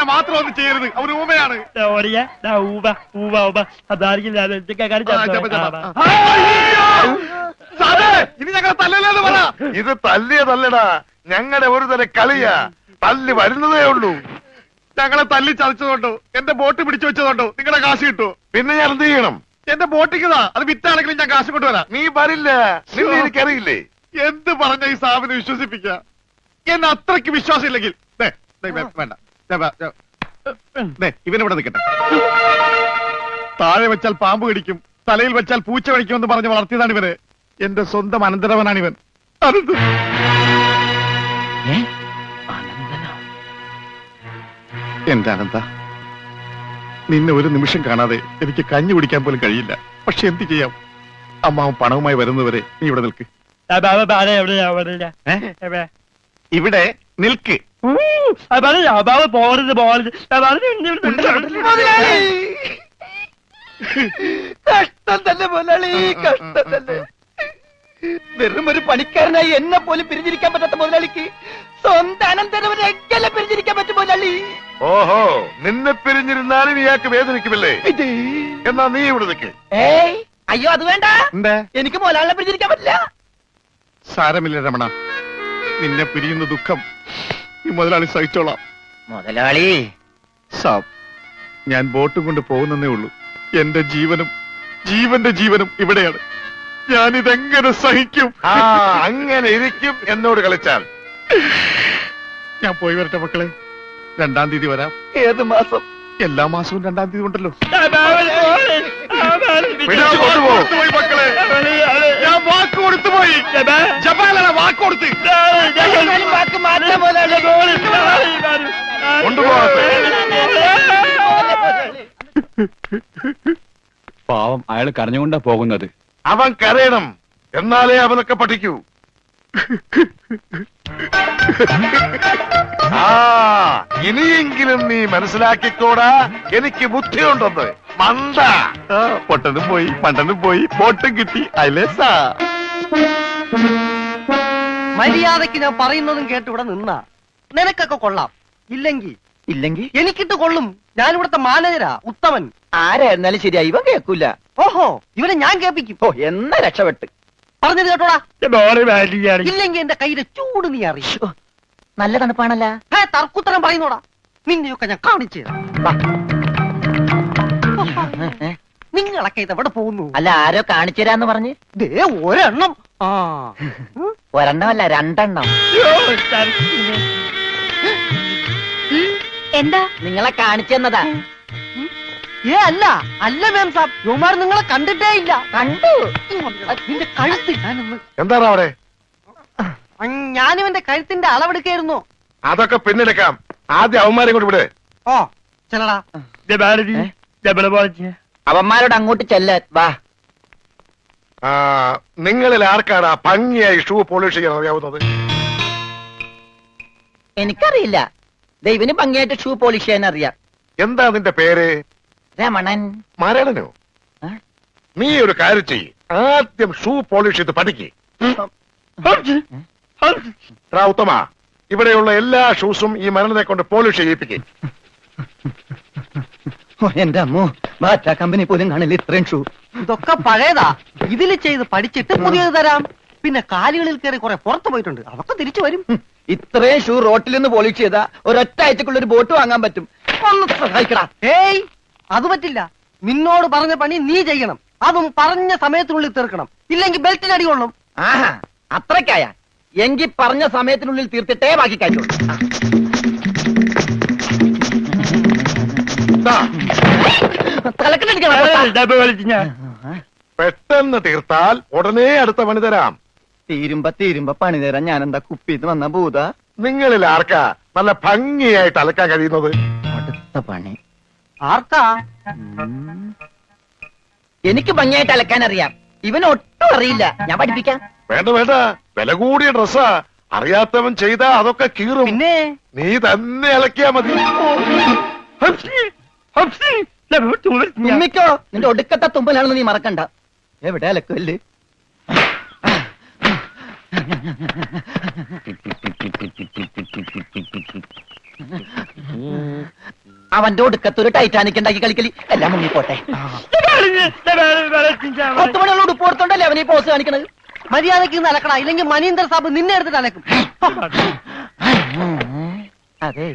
അങ്ങനെ മാത്രം ഒന്നും ചെയ്യരുത്. അവര് ഊമയാണ്. സാറേ, ഇനി ഞങ്ങളെ തല്ലല്ലേന്ന് പറ. ഇത് തല്ലിയതല്ലടാ, ഞങ്ങളുടെ ഒരു തരം കളിയാ. തല്ലി വരുന്നതേ ഉള്ളൂ. ഞങ്ങളെ തല്ലി ചതച്ചതുകൊണ്ടോ എന്റെ ബോട്ട് പിടിച്ചു വെച്ചതുകൊണ്ടോ നിങ്ങളുടെ കാശ് കിട്ടുമോ? പിന്നെ ഞാൻ എന്ത് ചെയ്യണം? എന്റെ ബോട്ടിക്കതാ, അത് വിറ്റാണെങ്കിലും ഞാൻ കാശ് കൊണ്ടുവരാം. നീ വരില്ല, നിന്നെ എനിക്കറിയില്ലേ. എന്ത് പറഞ്ഞ ഈ സാബിനെ വിശ്വസിപ്പിക്ക? എന്നെ അത്രയ്ക്ക് വിശ്വാസം ഇല്ലെങ്കിൽ വേണ്ട, ഇവനിവിടെ നിൽക്കട്ടെ. താഴെ വെച്ചാൽ പാമ്പ് കടിക്കും, തലയിൽ വെച്ചാൽ പൂച്ച കടിക്കുമെന്ന് പറഞ്ഞ് വളർത്തിയതാണ് ഇവന്. എന്റെ സ്വന്തം അനന്തരവനാണ് ഇവൻ. അനന്ത എന്റെ അനന്ത, നിന്നെ ഒരു നിമിഷം കാണാതെ എനിക്ക് കഞ്ഞി കുടിക്കാൻ പോലും കഴിയില്ല. പക്ഷെ എന്ത് ചെയ്യാം, അമ്മാവൻ പണവുമായി വരുന്നവരെ നീ ഇവിടെ നിൽക്ക്. ഇവിടെ നിൽക്ക്. കഷ്ടം തന്നെ മുതലാളി, കഷ്ടം തന്നെ. വെറും ഒരു പണിക്കാരനായി എന്നെ പോലും പിരിഞ്ഞിരിക്കാൻ പറ്റാത്ത മുതലാളിക്ക് സ്വന്തം അനന്തരവനെ എങ്ങനെ പിരിഞ്ഞിരിക്കാൻ പറ്റും മുതലാളി? ഓഹോ, നിന്നെ പിരിഞ്ഞിരുന്നാലും ഇയാൾക്ക് വേദനിക്കുമല്ലേ? എന്നാ നീ ഇവിടെ നിൽക്ക്. ഏയ് അയ്യോ, അത് വേണ്ട. എന്താ? എനിക്ക് മുതലാളിനെ പിരിഞ്ഞിരിക്കാൻ പറ്റില്ല. സാരമില്ല രമണ, നിന്നെ പിരിയുന്ന ദുഃഖം ഈ മുതലാളി സഹിച്ചോളാം. മുതലാളി സാബ്, ഞാൻ ബോട്ടും കൊണ്ട് പോകുന്നേ ഉള്ളൂ. എന്റെ ജീവനും ജീവന്റെ ജീവനും ഇവിടെയാണ്. ഞാനിതെങ്ങനെ സഹിക്കും? ആ, അങ്ങനെ ഇരിക്കും എന്നോട് കളിച്ചാൽ. ഞാൻ പോയി വരട്ടെ മക്കളെ. 2-ാം തീയതി വരാം. ഏത് മാസം? എല്ലാ മാസവും 2-ാം തീയതി ഉണ്ടല്ലോ. പിടിച്ചു കൊണ്ടുപോ. പോയി മക്കളെ, ഞാൻ വാക്ക് കൊടുത്തുപോയി. ജപാലാണ് വാക്ക് കൊടുത്ത്. വാക്ക് മാറ്റാൻ മുതലാളി. കൊണ്ടുപോകട്ടെ. പാവം, അയാൾ കരഞ്ഞുകൊണ്ടാ പോകുന്നത്. അവൻ കരയണം, എന്നാലേ അവനൊക്കെ പഠിക്കൂ. ആ, ഇനിയെങ്കിലും നീ മനസ്സിലാക്കിക്കോടാ, എനിക്ക് ബുദ്ധിയുണ്ടെന്ന്. മണ്ട. പൊട്ടനും പോയി, മണ്ടനും പോയി, ബോട്ടും കിട്ടി. അയലേസാ മര്യാദക്ക് ഞാൻ പറയുന്നതും കേട്ട് ഇവിടെ നിന്നാ നിനക്കൊക്കെ കൊള്ളാം. ഇല്ലെങ്കിൽ എനിക്കിട്ട് കൊള്ളും. ഞാൻ ഇവിടുത്തെ മാനേജരാ, ഉത്തമൻ. ആരായിരുന്നാലും ശരിയാ, ഇവൻ കേൾക്കൂല. ഓഹോ, ഇവനെ ഞാൻ കേൾപ്പിക്കും. ഓ, എന്നാ രക്ഷപ്പെട്ട്. പറഞ്ഞത് കേട്ടോടാ. ഇല്ലെങ്കിൽ എന്റെ കയ്യിലെ ചൂട് നീ അറിയും. നല്ല തണുപ്പാണല്ല. തർക്കുത്തരം പറയുന്നോടാ. നിന്നെയൊക്കെ ഞാൻ കാണിച്ചു തരാം. നിങ്ങളൊക്കെ ഇതെവിടെ പോകുന്നു? അല്ല, ആരോ കാണിച്ചു തരാന്ന് പറഞ്ഞ്. ദേ ഒരെണ്ണം. ആ, ഒരെണ്ണമല്ല, 2 എന്താ? നിങ്ങളെ കാണിച്ചു തന്നതാ. അല്ല അല്ല മാം സാബ്, യുമാർ നിങ്ങളെ കണ്ടിട്ടേ ഇല്ല. കണ്ടു. നിന്റെ കഴുത്ത് ഞാനൊന്ന് എന്താണ് അവിടെ? ഞാനിവന്റെ കഴുത്തിന്റെ അളവെടുക്കായിരുന്നു. അതൊക്കെ പിന്നെടുക്കാം. ആദ്യം അവന്മാരെ കൊണ്ട് വിട്. ഓ ചെല്ലടാ. അവന്മാരോട് അങ്ങോട്ട് ചെല്ലാൻ വാ. ആ, നിങ്ങളിൽ ആർക്കാണ് ഭംഗിയായി ഷൂ പോളിഷ് ചെയ്യാൻ അറിയാവുന്നത്? എനിക്കറിയില്ല. ദൈവന് ഭംഗിയായിട്ട് ഷൂ പോളിഷ് ചെയ്യാൻ അറിയാം. എന്താ നിന്റെ പേര്? രമണൻ. മരണനോ? ആ? നീ ഒരു കാര്യം ചെയ്യ്, ആദ്യം ഷൂ പോളിഷ് ചെയ്ത് പഠിക്ക്. ഉത്തമ, ഇവിടെയുള്ള എല്ലാ ഷൂസും ഈ മരണനെ കൊണ്ട് പോളിഷ് ചെയ്യിപ്പിക്കും. എന്റെ അമ്മോ, ബാറ്റ കമ്പനി പോലും കാണില്ല ഇത്രയും ഷൂ. ഇതൊക്കെ പഴയതാ. ഇതിൽ ചെയ്ത് പഠിച്ചിട്ട് പുതിയത് തരാം. പിന്നെ കാലുകളിൽ കയറി കുറെ പുറത്തു പോയിട്ടുണ്ട്, അതൊക്കെ തിരിച്ചു വരും. ഇത്രയും ഷൂ റോട്ടിൽ നിന്ന് പോളിഷ് ചെയ്താ ഒരൊറ്റ ആഴ്ചക്കുള്ള ഒരു ബോട്ട് വാങ്ങാൻ പറ്റും. ഒന്ന് സഹായിക്കടാ. ഏയ്, അത് പറ്റില്ല. നിന്നോട് പറഞ്ഞ പണി നീ ചെയ്യണം. അതും പറഞ്ഞ സമയത്തിനുള്ളിൽ തീർക്കണം. ഇല്ലെങ്കിൽ ബെൽറ്റിന് അടി കൊള്ളും. ആഹാ, അത്രക്കായ എങ്കിൽ പറഞ്ഞ സമയത്തിനുള്ളിൽ തീർത്തിട്ടേ ബാക്കി കാര്യമുള്ളൂ. പെട്ടെന്ന് തീർത്താൽ ഉടനെ അടുത്ത പണി തരാം. തീരുമ്പ പണി തരാൻ ഞാനെന്താ കുപ്പിന്ന് വന്ന ഭൂത? നിങ്ങളിൽ ആർക്കാ നല്ല ഭംഗിയായിട്ട് അലക്കാൻ കഴിയുന്നത്? അടുത്ത പണി ആർക്കാ? എനിക്ക് ഭംഗിയായിട്ട് അലക്കാൻ അറിയാം. ഇവന് ഒട്ടും അറിയില്ല. ഞാൻ പഠിപ്പിക്കാം. വേണ്ട വേണ്ട, വില കൂടിയ ഡ്രസ്സാ. അറിയാത്തവൻ ചെയ്താ അതൊക്കെ കീറും. പിന്നെ നീ തന്നെ അലക്കിയാ മതി. തുമ്മിക്കോ, നിന്റെ ഒടുക്കത്തെ തുമ്പലാണെന്ന് നീ മറക്കണ്ട. എവിടെ അലക്കല്ലേ? അവന്റെ ഒടുക്കത്തൊരു ടൈറ്റാനിക് ഉണ്ടാക്കി കളിക്കലി എല്ലാം മുങ്ങിപ്പോട്ടെ. 10 മണിയുള്ള ഉടുപ്പ് കൊടുത്തോണ്ടല്ലേ അവനീ പോസ് കാണിക്കണത്. മര്യാദയ്ക്ക് ഇന്ന് അലക്കണ, ഇല്ലെങ്കിൽ മനീന്ദർ സാബ് നിന്നെ എടുത്തിട്ട് അലക്കും. അതെ,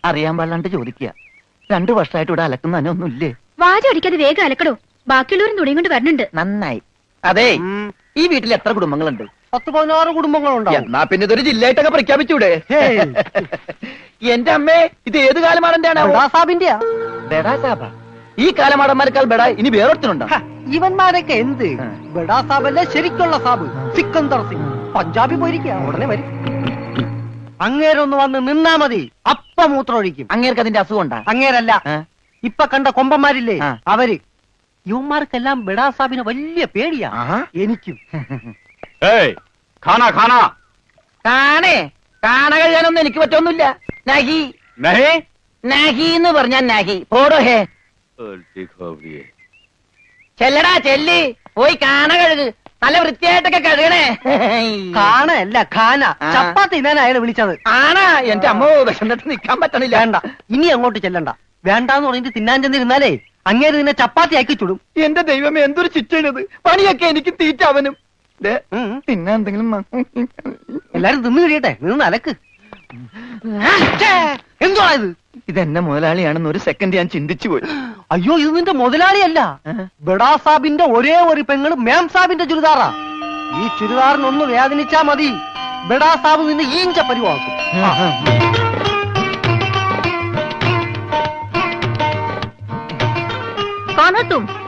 അറിയാൻ പാടില്ലാണ്ട് ചോദിക്കുക. 2 വർഷമായിട്ട് ഇവിടെ അലക്കുന്ന ഒന്നുമില്ലേ? വാചടിക്കാതെ വേഗം അലക്കടോ, ബാക്കിയുള്ളവരും തുണിയും കൊണ്ട് വരണുണ്ട്. നന്നായി. അതെ, ഈ വീട്ടിൽ എത്ര കുടുംബങ്ങളുണ്ട്? 10-16 കുടുംബങ്ങളുണ്ടാവും. എന്നാ പിന്നെ ഇതൊരു ജില്ലയായിട്ടൊക്കെ പ്രഖ്യാപിച്ചൂടെ? എന്റെ അമ്മേ, ഇത് ഏത് കാലമാടന്റെയാണ്? സാബിന്റെയാ. ബെഡാ സാബ. ഈ കാലമാടന്മാരെക്കാൾ ബെഡ ഇനി വേറൊരുത്തനുണ്ടോ? ഇവന്മാരൊക്കെ എന്ത്? ബഡാ സാബല്ലേ ശരിക്കുള്ള സാബ്, സിക്കന്ദർ സിംഗ്. പഞ്ചാബി പോയിരിക്കുക, ഉടനെ വരും. അങ്ങേരൊന്ന് വന്ന് നിന്നാ മതി, അപ്പ മൂത്രമൊഴിക്കും. അങ്ങേർക്ക് അതിന്റെ അസുഖം ഉണ്ടാ? അങ്ങേരല്ല, ഇപ്പൊ കണ്ട കൊമ്പന്മാരില്ലേ അവര്. യുവന്മാർക്കെല്ലാം ബഡാ സാബിന് വലിയ പേടിയാ. എനിക്കും. കാണേ, കാണ കഴിയാനൊന്നും എനിക്ക് പറ്റൊന്നുമില്ല. നഹി നഹി എന്ന് പറഞ്ഞാ നഹി. പോടോ ഹേ. ചെല്ലടാ ചെല്ലി, പോയി കാണ കഴുക്. നല്ല വൃത്തിയായിട്ടൊക്കെ കഴുകണേ. കാണല്ല ഖാന. ചപ്പാത്തി ഞാൻ അയാളെ വിളിച്ചത്. ആണാ? എന്റെ അമ്മ വിശന്നിട്ട് നിക്കാൻ പറ്റണില്ല. വേണ്ട, ഇനി അങ്ങോട്ട് ചെല്ലണ്ട. വേണ്ടാന്ന് പറഞ്ഞിട്ട് തിന്നാൻ ചെന്നിരുന്നാലേ അങ്ങേര് നിന്നെ ചപ്പാത്തി ആക്കി ചുടും. എന്റെ ദൈവമേ, എന്തൊരു ശിക്ഷണത്. പണിയൊക്കെ എനിക്ക് തീറ്റ അവനും. പിന്നെ എന്തെങ്കിലും എല്ലാരും തിന്നു കഴിയട്ടെ, നിന്ന് അലക്ക്. എന്തുവാ ഇത്? ഇതെന്നെ മുതലാളിയാണെന്ന് ഒരു സെക്കൻഡ് ഞാൻ ചിന്തിച്ചു പോയി. അയ്യോ, ഇത് നിന്റെ മുതലാളിയല്ല, ബഡാ സാബിന്റെ ഒരേ ഒരു പെങ്ങള് മേം സാബിന്റെ ചുരിദാറാ. ഈ ചുരിദാറിനൊന്ന് വേദനിച്ചാ മതി, ബഡാ സാബ് നിന്നെ ഈഞ്ച പരിവാക്കും.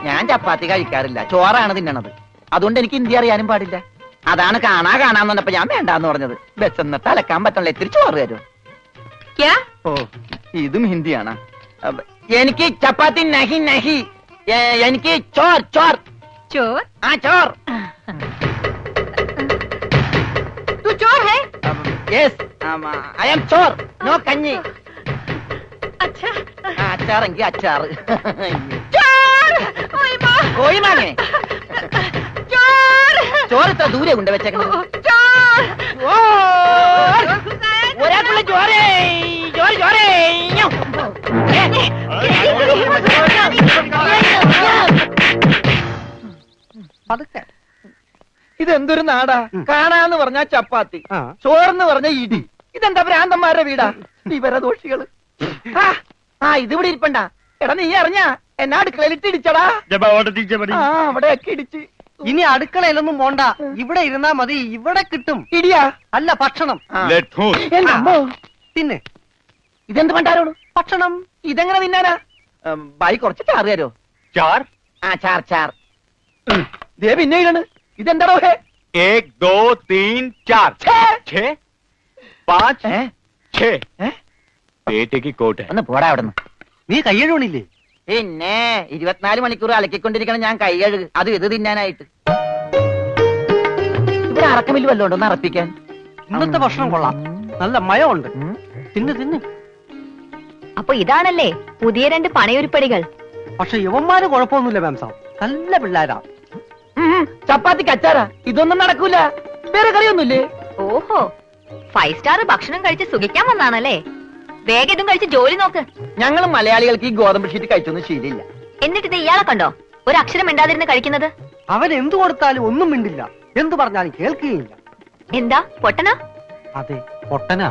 ഞാൻ ചപ്പാത്തി കഴിക്കാറില്ല, ചോറാണ് തിന്നണത്. അതുകൊണ്ട് എനിക്ക് ഹിന്ദി അറിയാനും പാടില്ല. അതാണ് കാണാന്ന് പറഞ്ഞപ്പോ ഞാൻ വേണ്ടാന്ന് പറഞ്ഞത്. ബെച്ചെന്നിട്ട് അലക്കാൻ പറ്റണല്ലോ, ഇത്തിരി ചോറ് തരുമോ? ഓ, ഇതും ഹിന്ദിയാണ്. എനിക്ക് ചപ്പാത്തി നഹി നഹി, എനിക്ക് ചോർ ചോർ ചോർ. ആ ചോർ. तू चोर है? Yes, I am Chor. No കഞ്ഞി. अच्छा അച്ചാറെങ്കിൽ അച്ചാറ്. चोर. ओए माँ. കോഴി മാങ്ങേ. चोर. ചോറ് ഇത്ര ദൂരെ കൊണ്ട് വെച്ചേക്കണത്. चोर. ഒരാൾക്കുള്ള ചോരേ, ചോര ചോരേ. പതുക്കെ. ഇതെന്തൊരു നാടാ? കാണാന്ന് പറഞ്ഞാ ചപ്പാത്തി, ചോറെന്ന് പറഞ്ഞ ഇടി. ഇതെന്താ ഭ്രാന്തന്മാരുടെ വീടാ? വിവരദോഷികള്. ഇതിവിടെ ഇരിപ്പണ്ട. എടാ, നീ അറിഞ്ഞാ എന്നാ അടുക്കളയിലിട്ട് ഇടിച്ചടാ? അവിടെയൊക്കെ ഇടിച്ച്. ഇനി അടുക്കളയിലൊന്നും പോണ്ട, ഇവിടെ ഇരുന്നാ മതി. ഇവിടെ കിട്ടും ഇടിയാ? അല്ല, ഭക്ഷണം. എന്റെ അമ്മോ. പിന്നെ ഇതെന്ത് പണ്ടാരോട്? ഭക്ഷണം. ഇതെങ്ങനെ തിന്നാനാ? ബായി കുറച്ച് ചാറ് തരോ? चार ചാർ ചാർ. ദേ പിന്നെ ഇതാണ്. ഇതെന്താണോ? 1 2 3 4 6 5 6 पेटे की कोट है। ഒന്ന് പോടാ അവിടെ നിന്ന്. നീ കയ്യഴുണില്ലേ? പിന്നെ 24 മണിക്കൂർ അലക്കിക്കൊണ്ടിരിക്കണം ഞാൻ കൈ കഴുകു. അത് ഇത് തിന്നാനായിട്ട്. ഇവിടെ അറക്കമില്ല വല്ലതും ഉണ്ടോ ഒന്ന് അറപ്പിക്കാൻ? ഇന്നത്തെ ഭക്ഷണം കൊള്ളാം, നല്ല മയമുണ്ട്. തിന്ന് തിന്ന്. അപ്പൊ ഇതാണല്ലേ പുതിയ 2 പണയൊരുപ്പടികൾ. പക്ഷെ യുവന്മാര് കുഴപ്പമൊന്നുമില്ല മാം സാബ്, നല്ല പിള്ളേരാ. ചപ്പാത്തിക്ക് അച്ചാറാ? ഇതൊന്നും നടക്കൂല. വേറെ കറിയൊന്നുമില്ലേ? ഓഹോ, 5 സ്റ്റാർ ഭക്ഷണം കഴിച്ച് സുഖിക്കാൻ വന്നാണല്ലേ? വേഗം ഇതും കഴിച്ച് ജോലി നോക്ക്. ഞങ്ങൾ മലയാളികൾക്ക് ഈ ഗോതമ്പ് ഷീറ്റ് കഴിച്ചൊന്നും ശീലില്ല. എന്നിട്ട് ഇത് ഇയാളെ കണ്ടോ ഒരു അക്ഷരം മിണ്ടാതിരുന്ന് കഴിക്കുന്നത്? അവൻ എന്തു കൊടുത്താലും ഒന്നും മിണ്ടില്ല, എന്തു പറഞ്ഞാലും കേൾക്കുകയില്ല. എന്താ പൊട്ടനാ? അതെ, പൊട്ടനാ.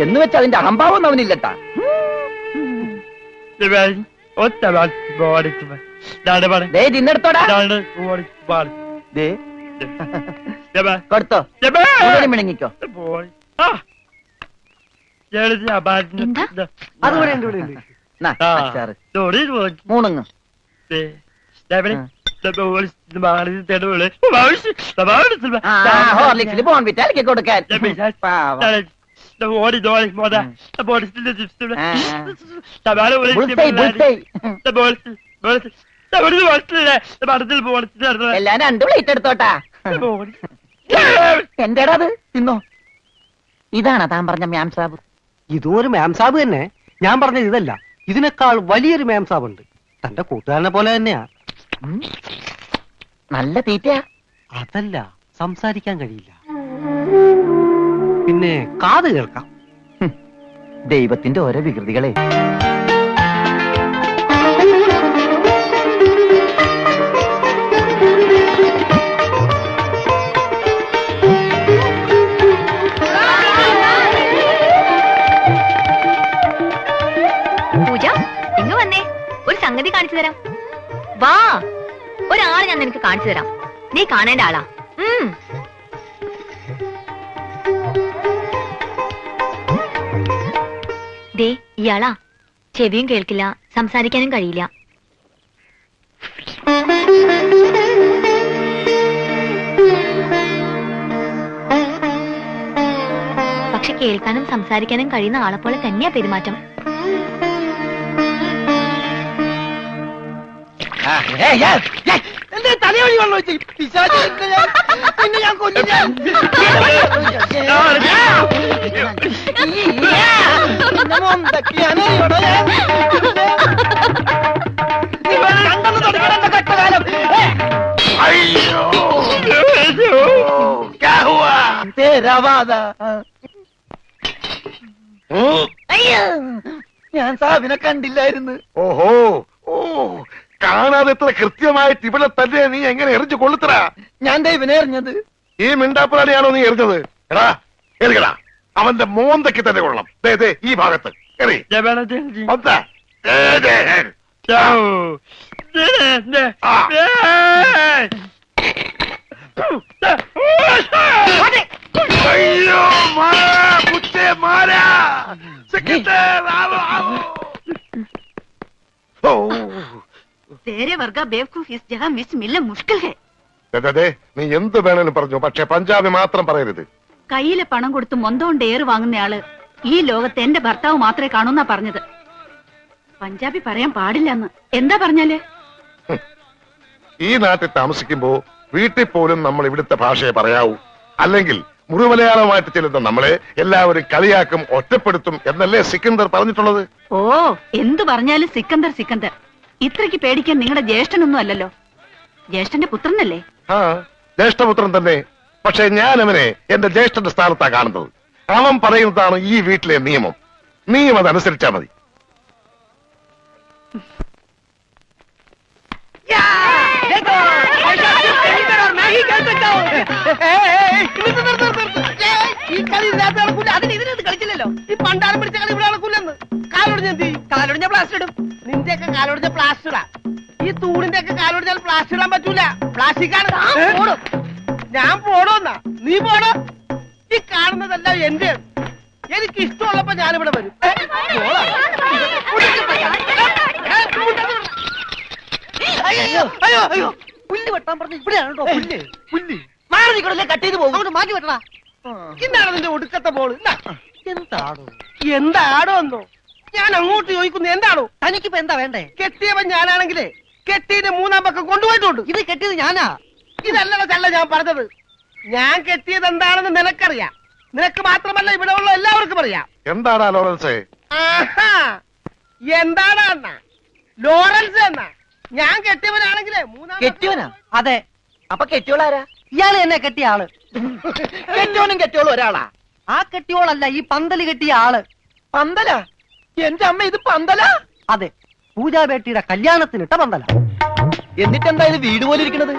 എന്ന് വെച്ച് അതിന്റെ അഹംഭാവം അവനില്ലട്ടാ. തിന്നെടുത്തോടാ. കൊടുത്തോ, മിണങ്ങിക്കോ. എന്താ? അതുകൂടെ എന്റെ കൂടെ ഉണ്ട്. അച്ചാറ് 3 ഹോർലിക്സിൽ ബോൺവിറ്റ അലക്കി കൊടുക്കാൻ. എല്ലാം 2 പ്ലേറ്റ് എടുത്തോട്ടാ. എന്റേടാ അത്? തിന്നോ. ഇതാണോ താൻ പറഞ്ഞ മാം സാബ്? ഇതും ഒരു മാം സാബ് തന്നെ. ഞാൻ പറഞ്ഞത് ഇതല്ല, ഇതിനേക്കാൾ വലിയൊരു മാം സാബ് ഉണ്ട്. തന്റെ കൂട്ടുകാരനെ പോലെ തന്നെയാ. നല്ല തീറ്റയാ. അതല്ല, സംസാരിക്കാൻ കഴിയില്ല, പിന്നെ കാത് കേൾക്കാം. ദൈവത്തിന്റെ ഓരോ വികൃതികളെ. പൂജ ഇങ്ങ് വന്നേ, ഒരു സംഗതി കാണിച്ചു തരാം. വാ, ഒരാളെ ഞാൻ നിനക്ക് കാണിച്ചു തരാം. നീ കാണേണ്ട ആളാ. ദേ ഇയാളാ. ചെവിയും കേൾക്കില്ല, സംസാരിക്കാനും കഴിയില്ല. പക്ഷെ കേൾക്കാനും സംസാരിക്കാനും കഴിയുന്ന ആളെപ്പോലെ തന്നെയാ പെരുമാറ്റം. തലവഴി വെള്ളം വെച്ച് പിന്നെ ഞാൻ കഷ്ടകാലം ഞാൻ സാബിനെ കണ്ടില്ലായിരുന്നു. ഓഹോ, ഓ, കാണാതെ എത്ര കൃത്യമായിട്ട് ഇവിടെ തന്നെ നീ എങ്ങനെ എറിഞ്ഞു കൊള്ളുത്തറ? ഞാൻ ദൈവനെ എറിഞ്ഞത്. ഈ മിണ്ടാപ്പുറാണിയാണോ നീ എറിഞ്ഞത്? എടാ എറിയടാ, അവന്റെ മോന്തയ്ക്ക് തന്നെ കൊള്ളണം. ദേ ദേ ഈ ഭാഗത്ത് എറി. പന്താ. ദേ, ദേ, ആ. അയ്യോ മാറാ, കുറ്റേ മാറാ. സെക്രട്ടറി, ആവോ, ആവോ. ഓ, तेरे वर्गा बेवकूफ इस जगह मिस मिलना मुश्किल है. ദേ, നീ എന്ത് വേണേലും പറഞ്ഞു, പക്ഷെ പഞ്ചാബി മാത്രം പറയരുത്. കയ്യിലെ പണം കൊടുത്ത് മൊന്തോണ്ട് ഏറ് വാങ്ങുന്നയാള് ഈ ലോകത്ത് എന്റെ ഭർത്താവ് മാത്രമേ കാണൂന്നാ പറഞ്ഞത്. പഞ്ചാബി പറയാൻ പാടില്ലെന്ന്. എന്താ പറഞ്ഞാല്? ഈ നാട്ടിൽ താമസിക്കുമ്പോ വീട്ടിൽ പോലും നമ്മൾ ഇവിടുത്തെ ഭാഷയെ പറയാവൂ. അല്ലെങ്കിൽ മുറിമലയാളമായിട്ട് ചെല്ലുന്ന നമ്മളെ എല്ലാവരും കളിയാക്കും, ഒറ്റപ്പെടുത്തും എന്നല്ലേ സിക്കന്ദർ പറഞ്ഞിട്ടുള്ളത്? ഓ, എന്തു പറഞ്ഞാലും സിക്കന്ദർ സിക്കന്ദർ. ഇത്രയ്ക്ക് പേടിക്കാൻ നിങ്ങളുടെ ജ്യേഷ്ഠനൊന്നും അല്ലല്ലോ. ജ്യേഷ്ഠന്റെ പുത്രനല്ലേ? ആ, ജ്യേഷ്ഠപുത്രൻ തന്നെ. പക്ഷെ ഞാൻ അവനെ എന്റെ ജ്യേഷ്ഠന്റെ സ്ഥാനത്താ കാണുന്നത്. അവൻ പറയുന്നതാണ് ഈ വീട്ടിലെ നിയമം. നീയും അതനുസരിച്ചാ മതി. ഈ കളി ഇതിനകത്ത് നടക്കൂല. അതിന് ഇതിനകത്ത് കളിച്ചില്ലല്ലോ. ഈ പണ്ടാരം പിടിച്ച കളി ഇവിടെ നടക്കൂലെന്ന്. കാലൊടിഞ്ഞ എന്ത് ചെയ്യും? കാലൊടിഞ്ഞ പ്ലാസ്റ്റർ ഇടും. നിന്റെയൊക്കെ കാലൊടിഞ്ഞ പ്ലാസ്റ്ററാ. ഈ തൂണിന്റെ ഒക്കെ കാലൊടിഞ്ഞാൽ പ്ലാസ്റ്റർ ഇടാൻ പറ്റൂല. പ്ലാസ്റ്റിക്കാണ്. ഞാൻ പോടോന്നാ? നീ പോടോ. ഈ കാണുന്നതെല്ലാം എന്റെ. എനിക്ക് ഇഷ്ടമുള്ളപ്പോ ഞാനിവിടെ വരും. അയ്യോ അയ്യോ അയ്യോ, പുല്ല് വെട്ടാൻ പറഞ്ഞു. ഇവിടെയാണ് കേട്ടോ പുല്ല്. പുല്ല് മാറി നിൽക്കണല്ലേ, കട്ട് ചെയ്ത് പോകും. അങ്ങോട്ട് മാറ്റി വെട്ടണ. ഇന്നാണ് നിന്റെ ഒടുക്കത്തെ ബോള്. എന്താടോ? എന്താടോ എന്നോ? ഞാൻ അങ്ങോട്ട് ചോദിക്കുന്നു, എന്താണോ? തനിക്കിപ്പോ എന്താ വേണ്ടേ? കെട്ടിയവൻ ഞാനാണെങ്കിലേ കെട്ടിയതിന്റെ മൂന്നാം പക്കം കൊണ്ടുപോയിട്ടുണ്ട്. ഇത് കെട്ടിയത് ഞാനാ. ഇതല്ലല്ലോ ചല്ല ഞാൻ പറഞ്ഞത്. ഞാൻ കെട്ടിയത് എന്താണെന്ന് നിനക്കറിയാം. നിനക്ക് മാത്രമല്ല ഇവിടെ ഉള്ള എല്ലാവർക്കും അറിയാം. എന്താടാ ലോറൻസേ? എന്താടാ എന്നാ? ലോറൻസ് എന്നാ? ഞാൻ കെട്ടിയവനാണെങ്കിലേ മൂന്നാം. കെട്ടിയോനാ? അതെ. അപ്പൊ കെട്ടിയോളാരാ? ഇയാള് എന്നെ കെട്ടിയ ആള്. കെട്ടിയോനും കെട്ടിയോളും ഒരാളാ? ആ കെട്ടിയോളല്ല, ഈ പന്തല് കെട്ടിയ ആള്. പന്തലാ? എന്റെ അമ്മ, ഇത് പന്തലാ? അതെ, പൂജാബേട്ടിയുടെ കല്യാണത്തിനിട്ട പന്തല. എന്നിട്ടെന്താ ഇത് വീട് പോലെ ഇരിക്കണത്?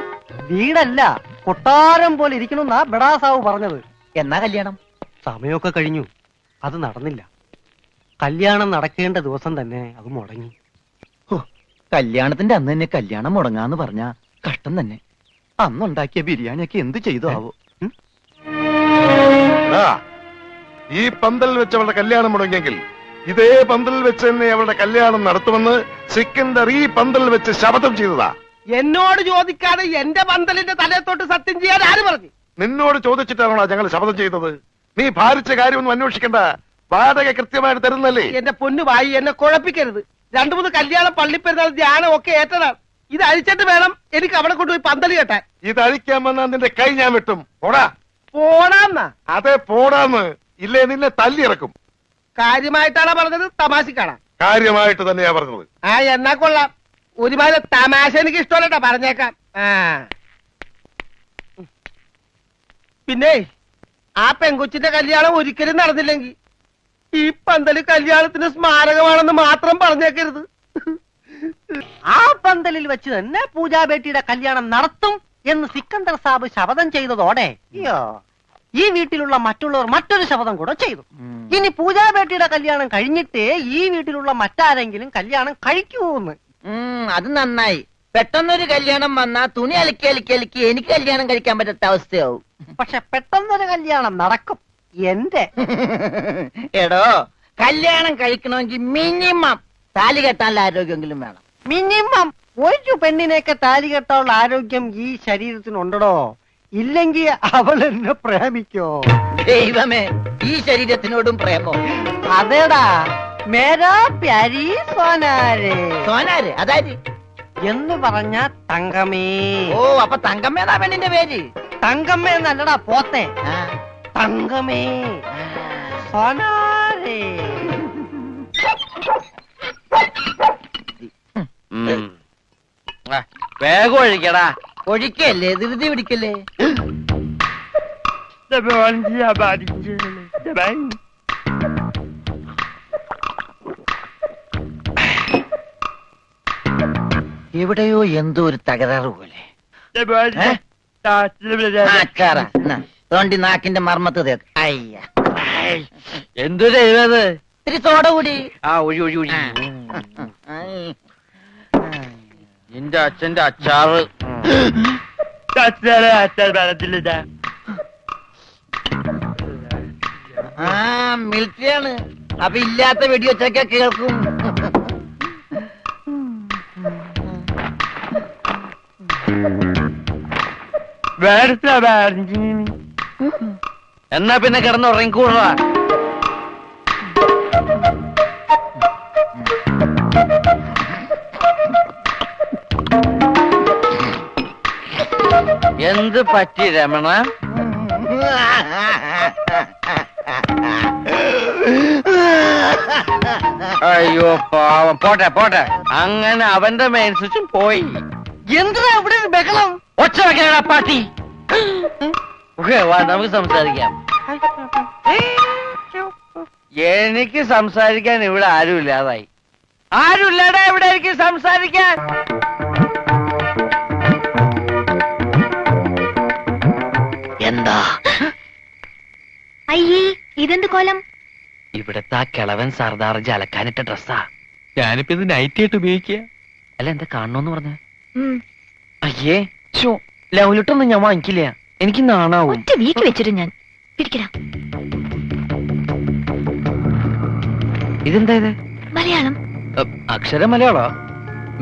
വീടല്ല, കൊട്ടാരം പോലെ ഇരിക്കണമെന്നാ ബഡാസാവ് പറഞ്ഞത്. എന്നാ കല്യാണം? സമയമൊക്കെ കഴിഞ്ഞു, അത് നടന്നില്ല. കല്യാണം നടക്കേണ്ട ദിവസം തന്നെ അത് മുടങ്ങി. കല്യാണത്തിന്റെ അന്ന് തന്നെ കല്യാണം മുടങ്ങാന്ന് പറഞ്ഞ കഷ്ടം തന്നെ. അന്നുണ്ടാക്കിയ ബിരിയാണിയൊക്കെ എന്ത് ചെയ്തു ആവോ? ഈ പന്തൽ വെച്ച് അവളുടെ കല്യാണം മുടങ്ങിയെങ്കിൽ ഇതേ പന്തൽ വെച്ച് തന്നെ അവളുടെ കല്യാണം നടത്തുമെന്ന് സിക്കന്ദർ ഈ പന്തൽ വെച്ച് ശപഥം ചെയ്തതാ. എന്നോട് ചോദിക്കാതെ എന്റെ പന്തലിന്റെ തലയത്തോട്ട് സത്യം ചെയ്യാൻ ആര് പറഞ്ഞു? നിന്നോട് ചോദിച്ചിട്ടാണോ ഞങ്ങൾ ശപഥം ചെയ്തത്? നീ ഭാരിച്ച കാര്യമൊന്നും അന്വേഷിക്കണ്ട. വാടക കൃത്യമായിട്ട് തരുന്നല്ലേ? എന്റെ പൊന്നു വായി, എന്നെ കുഴപ്പിക്കരുത്. 2-3 കല്യാണം, പള്ളിപ്പെരുന്നാൾ, ധ്യാനം ഒക്കെ ഏറ്റതാണ്. ഇത് അഴിച്ചിട്ട് വേണം എനിക്ക് അവിടെ കൊണ്ടുപോയി പന്തല് കെട്ടാൻ. ഇത് അഴിക്കാൻ വന്നാൽ നിന്റെ കൈ ഞാൻ വെട്ടും. പോടാ. പോടാന്നാ? അതെ, പോടാന്ന്. ഇല്ലേ നിന്നെ തല്ലിയിറക്കും. കാര്യമായിട്ടാണ് പറഞ്ഞത്? തമാശക്കാണാ? കാര്യമായിട്ട് തന്നെയാ പറഞ്ഞത്. ആ, എന്നാ കൊള്ളാം. ഒരുമാതിരി തമാശ എനിക്ക് ഇഷ്ടമല്ലട്ടാ, പറഞ്ഞേക്കാം. പിന്നെ ആ പെങ്കൊച്ചിന്റെ കല്യാണം ഒരിക്കലും നടന്നില്ലെങ്കിൽ ഈ പന്തല് കല്യാണത്തിന് സ്മാരകമാണെന്ന് മാത്രം പറഞ്ഞേക്കരുത്. ആ പന്തലിൽ വെച്ച് തന്നെ പൂജാബേട്ടിയുടെ കല്യാണം നടത്തും എന്ന് സിക്കന്ദർ സാബ് ശപഥം ചെയ്തതോടെ അയ്യോ ഈ വീട്ടിലുള്ള മറ്റുള്ളവർ മറ്റൊരു ശപഥം കൂടെ ചെയ്തു. ഇനി പൂജാബേട്ടിയുടെ കല്യാണം കഴിഞ്ഞിട്ടേ ഈ വീട്ടിലുള്ള മറ്റാരെങ്കിലും കല്യാണം കഴിക്കൂന്ന്. അത് നന്നായി. പെട്ടെന്നൊരു കല്യാണം വന്നാ തുണി അലക്കി അലക്കി അലക്കി എനിക്ക് കല്യാണം കഴിക്കാൻ പറ്റാത്ത അവസ്ഥയാവും. പക്ഷെ പെട്ടെന്നൊരു കല്യാണം നടക്കും എന്റെ. എടോ, കല്യാണം കഴിക്കണമെങ്കിൽ മിനിമം താലി കെട്ടാനുള്ള ആരോഗ്യമെങ്കിലും വേണം. മിനിമം ഒരു പെണ്ണിനെയൊക്കെ താലി കെട്ടാനുള്ള ആരോഗ്യം ഈ ശരീരത്തിനുണ്ടോ? ഇല്ലെങ്കിൽ അവൾ എന്നെ പ്രേമിക്കോ? ദൈവമേ, ഈ ശരീരത്തിനോടും പ്രേമോ? അതേടാ, മേരാ പ്യാരി സോനാരെ. സോനാര് അതായത് എന്ന് പറഞ്ഞ തങ്കമേ. ഓ, അപ്പൊ തങ്കമ്മേതാ പെണ്ണിന്റെ പേര്? തങ്കമ്മ എന്നല്ലടാ പോത്തെ, തങ്കമേ സോനാരെ. വേഗം ഒഴിക്കടാ. ഒഴിക്കല്ലേ, ധൃതി പിടിക്കല്ലേ. എവിടെയോ എന്തോ ഒരു തകരാറ് പോലെ. തോണ്ടി നാക്കിന്റെ മർമ്മത്ത് തേക്ക്. അയ്യ, എന്തു ചെയ്തത്? ഇത്തിരി സോഡ കൂടി. നിന്റെ അച്ഛന്റെ അച്ചാറ്. മിലിറ്ററിയാണ്, അപ്പൊ ഇല്ലാത്ത വെടിവെച്ചൊക്കെ കേൾക്കും. എന്നാ പിന്നെ കിടന്നുറങ്ങിക്കൂടാ. എന്ത് പറ്റി രമണ? അയ്യോ പാവം. പോട്ടെ പോട്ടെ, അങ്ങനെ അവന്റെ മെയിൻ സ്വിച്ചും പോയി. എന്താ അവിടെ ബഹളം? ഒച്ച വെക്കണ പാട്ടി. നമുക്ക് സംസാരിക്കാം. എനിക്ക് സംസാരിക്കാൻ ഇവിടെ ആരുമില്ലാതായി. ആരുമില്ലാടാ ഇവിടെ എനിക്ക് സംസാരിക്കാൻ. എന്താ? അയ്യേ, ഇതെന്ത് കോലം? ഇവിടത്തെ ആ കിളവൻ സർദാർജി അലക്കാനിട്ട ഡ്രസ്സാ. ഞാനിപ്പോ ഇത് നൈറ്റ് ആയിട്ട് ഉപയോഗിക്കുക. അല്ല, എന്താ കാണണോന്ന് പറഞ്ഞ? അയ്യേ, ലൗലിട്ടൊന്നും ഞാൻ വാങ്ങിക്കില്ല, എനിക്ക് നാണാവും. ഒറ്റ വീക്ക് വെച്ചിട്ട് ഞാൻ പിടിക്കടാ. ഇതെന്താ ഇത്? മലയാളം. അക്ഷര മലയാളോ?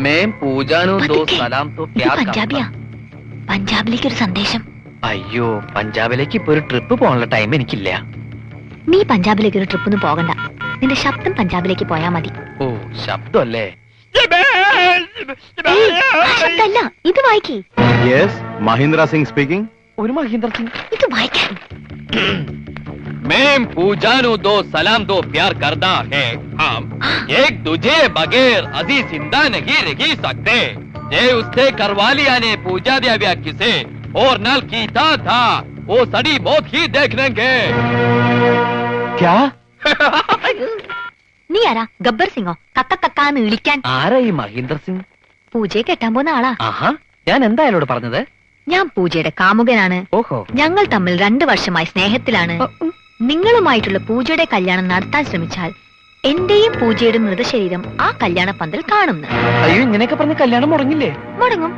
മേം പൂജാനോ ദോ സലാം തോ പ്യാർ. പഞ്ചാബിയാ. പഞ്ചാബിലേക്ക് ഒരു സന്ദേശം. അയ്യോ, പഞ്ചാബിലേക്ക് ഇപ്പൊ ഒരു ട്രിപ്പ് പോകാനുള്ള ടൈം എനിക്കില്ല. നീ പഞ്ചാബിലേക്ക് ഒരു ട്രിപ്പൊന്നും പോകണ്ട. നിന്റെ ശബ്ദം പഞ്ചാബിലേക്ക് പോയാ മതി. ഓ, ശബ്ദമല്ലേ? ശബ്ദമല്ല, ഇത് വായിക്കേ. Yes, Mahindra Singh speaking. ഒരു മഹീന്ദ്ര സിംഗ്. ഇത് വായിക്കാൻ. मैं पूजानु दो सलाम दो प्यार करना है हम एक दूजे बगैर अजी जिंदा नहीं रह सकते ये उससे करवा लिया ने पूजा दिया व्या किसे और नल कीता था वो सड़ी बहुत ही देख लेंगे क्या? നീ ആരാ? ഗബ്ബർ സിംഗോ? കക്ക കക്കാന്ന് വിളിക്കാൻ. ആരാ ഈ മഹീന്ദ്ര സിംഗ്? പൂജയെ കെട്ടാൻ പോകുന്ന ആളാ. ആഹാ, ഞാൻ എന്താ അയാളോട് പറഞ്ഞത്? ഞാൻ പൂജയുടെ കാമുകനാണ്. ഓഹോ. ഞങ്ങൾ തമ്മിൽ 2 വർഷമായി സ്നേഹത്തിലാണ്. നിങ്ങളുമായിട്ടുള്ള പൂജയുടെ കല്യാണം നടത്താൻ ശ്രമിച്ചാൽ എന്റെയും പൂജയുടെ മൃതശരീരം ആ കല്യാണ പന്തൽ കാണുന്നു. അയ്യോ, ഇങ്ങനെയൊക്കെ പറഞ്ഞ കല്യാണം മുടങ്ങില്ലേ? മുടങ്ങും.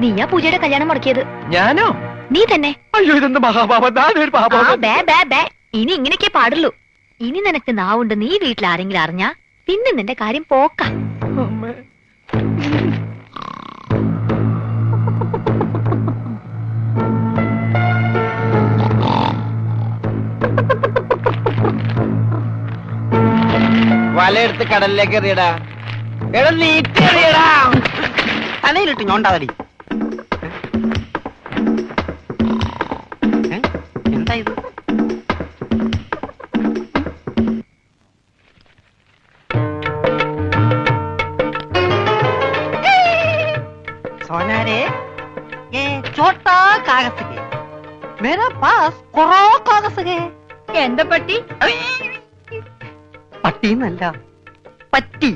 നീയാ പൂജയുടെ കല്യാണം മുടക്കിയത്. ഞാനോ? നീ തന്നെ. അയ്യോ, ഇതെന്ത് മഹാപാപം. ഇനി ഇങ്ങനെയൊക്കെ പാടുള്ളൂ. ഇനി നിനക്ക് നാവുണ്ട്. നീ വീട്ടിൽ ആരെങ്കിലും അറിഞ്ഞാ പിന്നെ നിന്റെ കാര്യം പോക്ക. വലയെടുത്ത് കടലിലേക്ക് എറിയടാ. എടാ, നീട്ടി എറിയടാ. തലയിലിട്ട് ഞോണ്ടാവലി. എന്താ ഇത്? सोनारे, ये छोटा कागज है, मेरे पास करोड़ों कागज है. എന്താ പറ്റി? പട്ടിന്നല്ല, പറ്റി.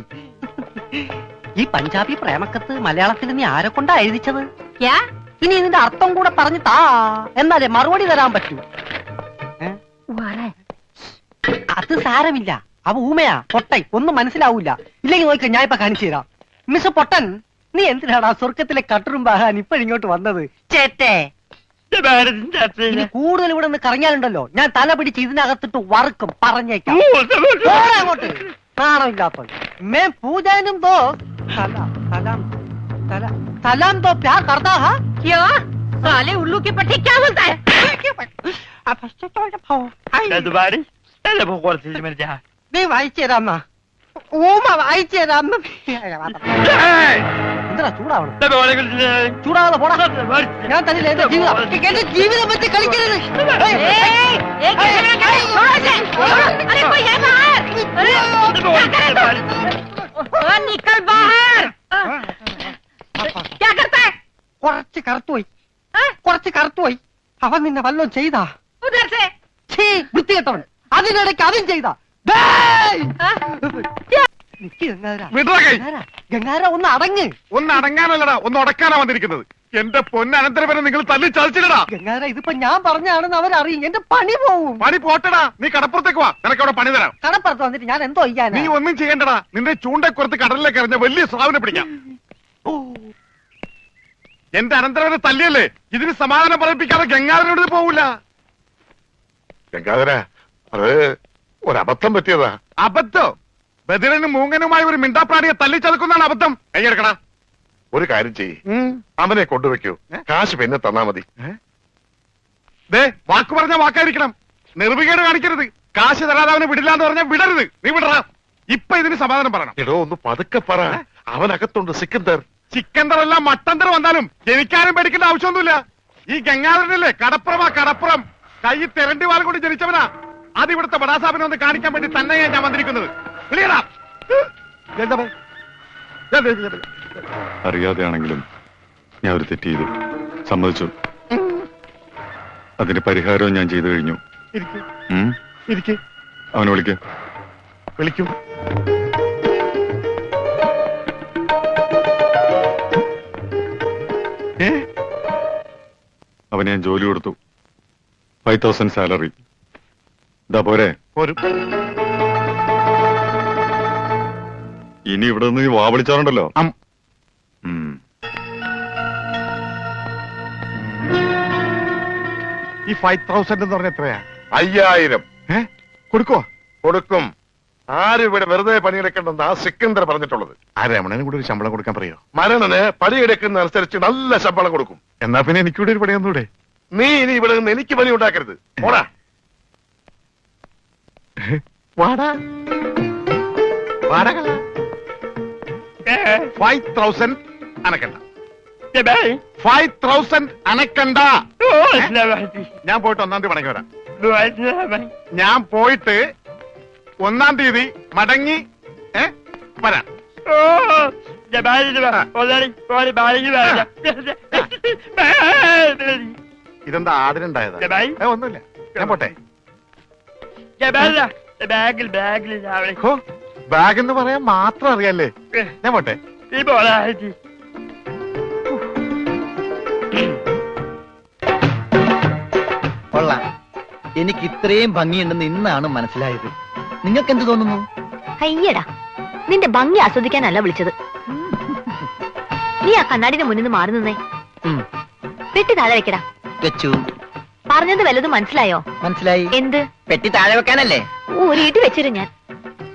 ഈ പഞ്ചാബി പ്രേമക്കത്ത് മലയാളത്തിൽ നീ ആരെ കൊണ്ടാ എഴുതിച്ചത്? ഇനി ഇതിന്റെ അർത്ഥം കൂടെ പറഞ്ഞു താ, എന്നാലേ മറുപടി തരാൻ പറ്റൂ. അത് സാരമില്ല, അവ ഊമയാ, പൊട്ടൈ, ഒന്നും മനസ്സിലാവൂല. ഇല്ലെങ്കിൽ നോക്ക, ഞാൻ ഇപ്പൊ കാണിച്ചു തരാം. മിസ് പൊട്ടൻ, നീ എന്തിനാണ് ആ സ്വർഗത്തിലെ കട്ടറുംബാഹാൻ ഇപ്പോഴിങ്ങോട്ട് വന്നത്? ചേട്ടേ, ഇനി കൂടുതൽ ഇവിടെ നിന്ന് കറങ്ങിയാലുണ്ടല്ലോ, ഞാൻ തല പിടിച്ച് ഇതിനകത്തിട്ട് വറുക്കും, പറഞ്ഞേക്കാം. അങ്ങോട്ട് നാണമില്ലാത്ത मैं पूजन दो सलाम सलाम सलाम तो प्यार करता है क्या? साले उल्लू की पट्टी क्या बोलता है? നീ വായിച്ചേരാമ്മ, ഓമ വായിച്ചേരാമ്മ. എന്തിനാ ചൂടാവണം? ചൂടാവാതെ പോടാ. ഞാൻ തന്നില്ല എന്റെ ജീവിതം, എന്റെ ജീവിതം വെച്ച് കളിക്കരുത്. കുറച്ച് കറുത്തുപോയി, കുറച്ച് കറുത്തുപോയി. അവൻ നിന്നെ വല്ലതും ചെയ്താ? വൃത്തികെട്ടവൻ, അതിനിടയ്ക്ക് അതും ചെയ്താ? ഗംഗാര ഒന്ന് അടങ്ങ്. ഒന്ന് അടങ്ങാനല്ലടാ, ഒന്ന് ഉടക്കാനാ വന്നിരിക്കുന്നത്. എന്റെ പൊന്നനന്തരവനെ നിങ്ങൾ തല്ലി ചതിച്ചില്ലടാ. ഗംഗാര, ഇതിപ്പോ ഞാൻ പറഞ്ഞാണെന്ന് അവരറിയും, എന്റെ പണി പോവും. പണി പോട്ടടാ, നീ കടപ്പുറത്തേക്ക് വാ, നിനക്ക് അവിടെ പണി തരാം. കടപ്പുറത്ത് വന്നിട്ട് ഞാൻ എന്തോ ചെയ്യാൻ? നീ ഒന്നും ചെയ്യണ്ടടാ, നിന്റെ ചൂണ്ടക്കുറത്ത് കടലിലേക്ക് എറിഞ്ഞ വലിയ സ്രാവിനെ പിടിക്കാം. എന്റെ അനന്തരവനെ തല്ലിയല്ലേ, ഇതിന് സമാധാനം പറയിപ്പിക്കാതെ ഗംഗാധരനോട് പോവില്ല. ഗംഗാധര, അത് ഒരബദ്ധം പറ്റിയതാ. അബദ്ധം? ബദിരനും മൂങ്ങനുമായി ഒരു മിണ്ടാപ്രാണിയെ തല്ലി ചതുക്കുന്നതാണ് അബദ്ധം. കൈയെടുക്കടാ. ഒരു കാര്യം ചെയ്യ്, അവനെ കൊണ്ടുവെക്കൂ, കാശ് പിന്നെ തന്നാ മതി. ദേ, വാക്ക് പറഞ്ഞ വാക്കായിരിക്കണം, നിർവികേട് കാണിക്കരുത്. കാശ് തരാതെ അവനെ വിടില്ലാന്ന് പറഞ്ഞാൽ വിടരുത്. നീ വിടറാ. ഇപ്പൊ ഇതിന് സമാധാനം പറയണം. എടോ, ഒന്ന് പതുക്കെ പറ, അവനകത്തുണ്ട് സിക്കന്ദർ. ചിക്കന്തറല്ല മട്ടന്തർ വന്നാലും എനിക്കാരും പേടിക്കേണ്ട ആവശ്യമൊന്നുമില്ല. ഈ ഗംഗാധരനല്ലേ കടപ്പുറം, കൈ തെരണ്ടി വാൽ കൊണ്ട് ജനിച്ചവനാ. അത് ഇവിടുത്തെ ബടാസാബിനെ ഒന്ന് കാണിക്കാൻ വേണ്ടി തന്നെയാണ് ഞാൻ വന്നിരിക്കുന്നത്. അറിയാതെയാണെങ്കിലും ഞാൻ ഒരു തെറ്റ് ചെയ്തു, സമ്മതിച്ചു. അതിന് പരിഹാരവും ഞാൻ ചെയ്തു കഴിഞ്ഞു. അവനെ വിളിക്കും. അവന് ഞാൻ ജോലി കൊടുത്തു, 5000 സാലറി. ഇതാ പോരെ? ഇനി ഇവിടെ നിന്ന് വാ വിളിച്ചാറുണ്ടല്ലോ. ഈ 5000 എന്ന് പറഞ്ഞ എത്രയാ? 5000 കൊടുക്കുവോ? കൊടുക്കും. ആരും ഇവിടെ വെറുതെ പണിയെടുക്കണ്ടെന്ന് ആ സിക്കന്ദർ പറഞ്ഞിട്ടുള്ളത്. ആ രമണന് കൂടെ ഒരു ശമ്പളം കൊടുക്കാൻ പറയോ? മരണന് പണിയെടുക്കുന്ന അനുസരിച്ച് നല്ല ശമ്പളം കൊടുക്കും. എന്നാ പിന്നെ എനിക്കൂടെ ഒരു പണിയൊന്നൂടെ? നീ ഇനി ഇവിടെ നിന്ന് എനിക്ക് പണി ഉണ്ടാക്കരുത്. പോടാ. വാടാ 5000 അനക്കണ്ട. 5000 അനക്കണ്ട. ഞാൻ പോയിട്ട് 1-ാം തീയതി മടങ്ങി വരാം. ഞാൻ പോയിട്ട് 1-ാം തീയതി മടങ്ങി വരാം. ഇതെന്താ ആദരണ്ടായതാ? ഒന്നുമില്ല, ഞാൻ പോട്ടെ. ബാഗ് എന്ന് പറയാൻ മാത്രം അറിയാല്ലേ? ഞാൻ പോട്ടെ. കൊള്ളാം. എനിക്ക് ഇത്രയും ഭംഗിയുണ്ടെന്ന് ഇന്നാണ് മനസ്സിലായത്. നിങ്ങൾക്ക് എന്ത് തോന്നുന്നു? അയ്യടാ, നിന്റെ ഭംഗി ആസ്വദിക്കാനല്ല വിളിച്ചത്. നീ ആ കണ്ണാടിന്റെ മുന്നിൽ നിന്ന് മാറി നിന്നേ. പെട്ടി താഴെ വെക്കടാ. വെച്ചു. പറഞ്ഞത് വല്ലതും മനസ്സിലായോ? മനസ്സിലായി. എന്ത്? പെട്ടി താഴെ വെക്കാനല്ലേ? ഊരിയിട്ട് വെച്ചിരും ഞാൻ.